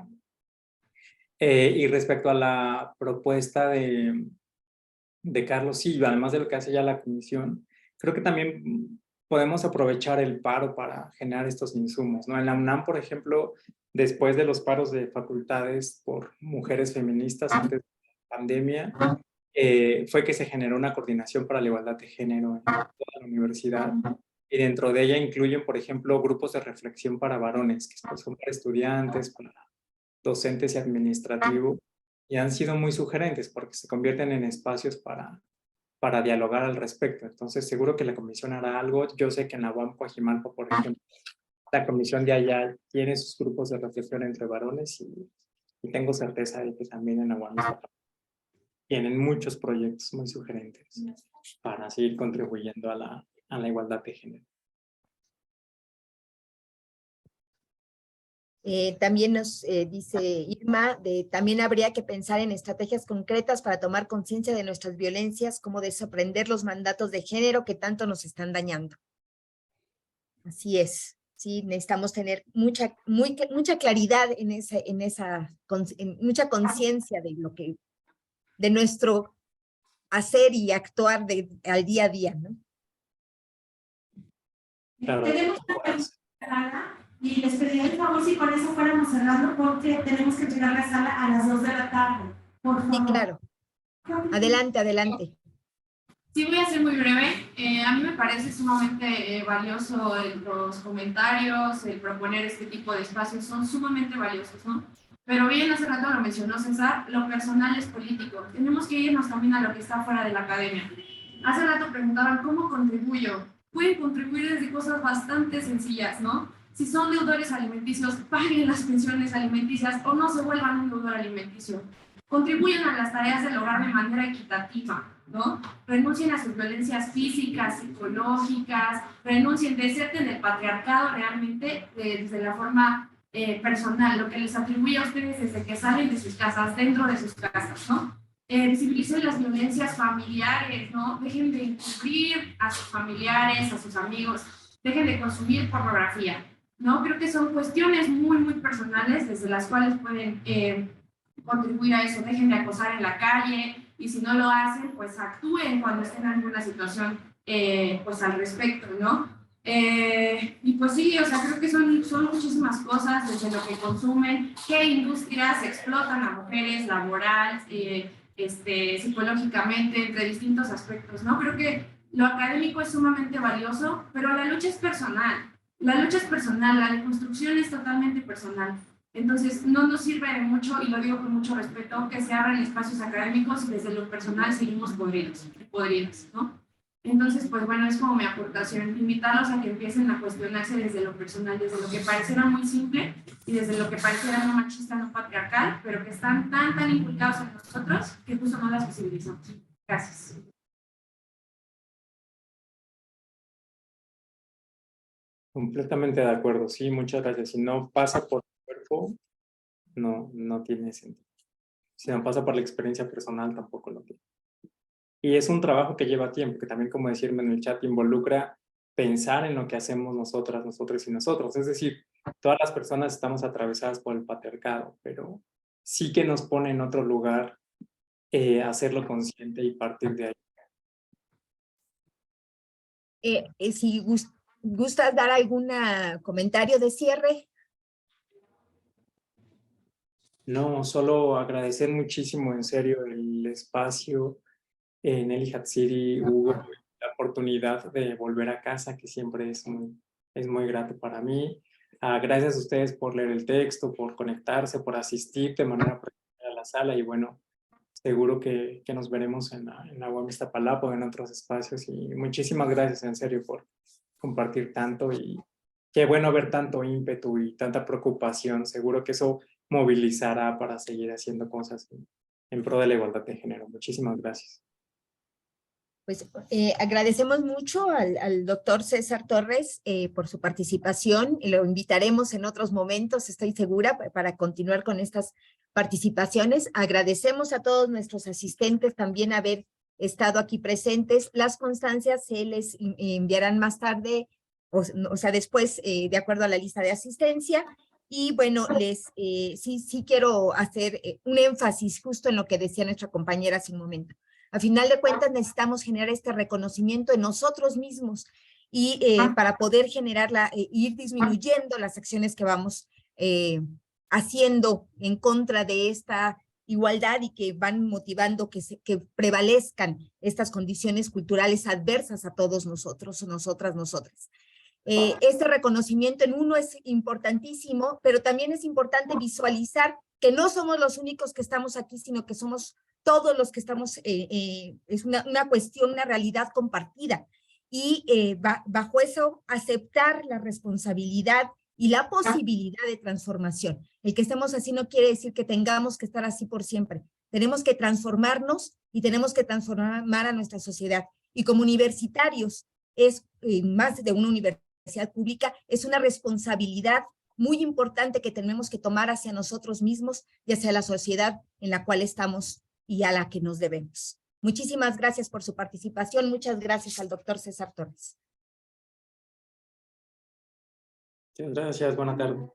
Y respecto a la propuesta de Carlos, sí, además de lo que hace ya la comisión, creo que también podemos aprovechar el paro para generar estos insumos, ¿no? En la UNAM, por ejemplo, después de los paros de facultades por mujeres feministas antes de la pandemia, fue que se generó una coordinación para la igualdad de género en toda la universidad, y dentro de ella incluyen, por ejemplo, grupos de reflexión para varones, que son para estudiantes, para docentes y administrativos, y han sido muy sugerentes porque se convierten en espacios para dialogar al respecto. Entonces, seguro que la comisión hará algo. Yo sé que en la UAM Coajimalpa, por ejemplo, la comisión de allá tiene sus grupos de reflexión entre varones y tengo certeza de que también en la UAM tienen muchos proyectos muy sugerentes para seguir contribuyendo a la igualdad de género. También nos dice Irma, también habría que pensar en estrategias concretas para tomar conciencia de nuestras violencias, como desaprender los mandatos de género que tanto nos están dañando. Así es, sí, necesitamos tener mucha claridad mucha conciencia de nuestro hacer y actuar al día a día, ¿no? Claro. Tenemos una y les pediría el favor si con eso fuéramos cerrando porque tenemos que llegar a la sala a las 2 de la tarde. Por favor. Sí, claro. Adelante, adelante. Sí, voy a ser muy breve. A mí me parece sumamente valioso los comentarios, el proponer este tipo de espacios, son sumamente valiosos, ¿no? Pero bien, hace rato lo mencionó César, lo personal es político. Tenemos que irnos también a lo que está fuera de la academia. Hace rato preguntaban, ¿cómo contribuyo? Pueden contribuir desde cosas bastante sencillas, ¿no? Si son deudores alimenticios, paguen las pensiones alimenticias o no se vuelvan un deudor alimenticio. contribuyan a las tareas del hogar de manera equitativa, ¿no? Renuncien a sus violencias físicas, psicológicas, renuncien, deserten el patriarcado realmente desde la forma personal, lo que les atribuye a ustedes desde que salen de sus casas, dentro de sus casas, ¿no? Visibilicen las violencias familiares, ¿no? Dejen de encubrir a sus familiares, a sus amigos, dejen de consumir pornografía, ¿no? Creo que son cuestiones muy, muy personales desde las cuales pueden contribuir a eso. Dejen de acosar en la calle y si no lo hacen, pues actúen cuando estén en alguna situación pues al respecto, ¿no? Y pues sí, o sea, creo que son muchísimas cosas desde lo que consumen, qué industrias explotan a mujeres laboral, psicológicamente, entre distintos aspectos, ¿no? Creo que lo académico es sumamente valioso, pero la lucha es personal. La lucha es personal, la deconstrucción es totalmente personal. Entonces, no nos sirve de mucho, y lo digo con mucho respeto, que se abran espacios académicos y desde lo personal seguimos podridos, ¿no? Entonces, pues bueno, es como mi aportación, invitarlos a que empiecen a cuestionarse desde lo personal, desde lo que pareciera muy simple y desde lo que pareciera no machista, no patriarcal, pero que están tan inculcados en nosotros que justo no las visibilizamos. Gracias. Completamente de acuerdo, sí, muchas gracias. Si no pasa por el cuerpo, no tiene sentido. Si no pasa por la experiencia personal, tampoco lo tiene. Y es un trabajo que lleva tiempo, que también, como decirme en el chat, involucra pensar en lo que hacemos nosotras, nosotros y nosotros. Es decir, todas las personas estamos atravesadas por el patriarcado, pero sí que nos pone en otro lugar hacerlo consciente y partir de ahí. Si gustas dar algún comentario de cierre. No, solo agradecer muchísimo, en serio, el espacio, Nelly Hatsiri, Hugo, la oportunidad de volver a casa, que siempre es muy grato para mí. Gracias a ustedes por leer el texto, por conectarse, por asistir de manera presencial a la sala, y bueno, seguro que nos veremos en la UAM Iztapalapa o en otros espacios, y muchísimas gracias, en serio, por compartir tanto, y qué bueno ver tanto ímpetu y tanta preocupación. Seguro que eso movilizará para seguir haciendo cosas en pro de la igualdad de género. Muchísimas gracias. Pues agradecemos mucho al doctor César Torres por su participación, y lo invitaremos en otros momentos, estoy segura, para continuar con estas participaciones. Agradecemos a todos nuestros asistentes también haber estado aquí presentes. Las constancias se les enviarán más tarde, o sea, después, de acuerdo a la lista de asistencia. Y bueno, sí quiero hacer un énfasis justo en lo que decía nuestra compañera hace un momento. A final de cuentas, necesitamos generar este reconocimiento en nosotros mismos y para poder generarla, ir disminuyendo las acciones que vamos haciendo en contra de esta igualdad y que van motivando que prevalezcan estas condiciones culturales adversas a todos nosotros, nosotras, nosotras. Este reconocimiento en uno es importantísimo, pero también es importante visualizar que no somos los únicos que estamos aquí, sino que somos todos los que estamos, es una cuestión, una realidad compartida. Y bajo eso, aceptar la responsabilidad y la posibilidad de transformación. El que estemos así no quiere decir que tengamos que estar así por siempre. Tenemos que transformarnos y tenemos que transformar a nuestra sociedad. Y como universitarios, es más de una universidad pública, es una responsabilidad muy importante que tenemos que tomar hacia nosotros mismos y hacia la sociedad en la cual estamos y a la que nos debemos. Muchísimas gracias por su participación. Muchas gracias al doctor César Torres. Muchas gracias. Buenas tardes.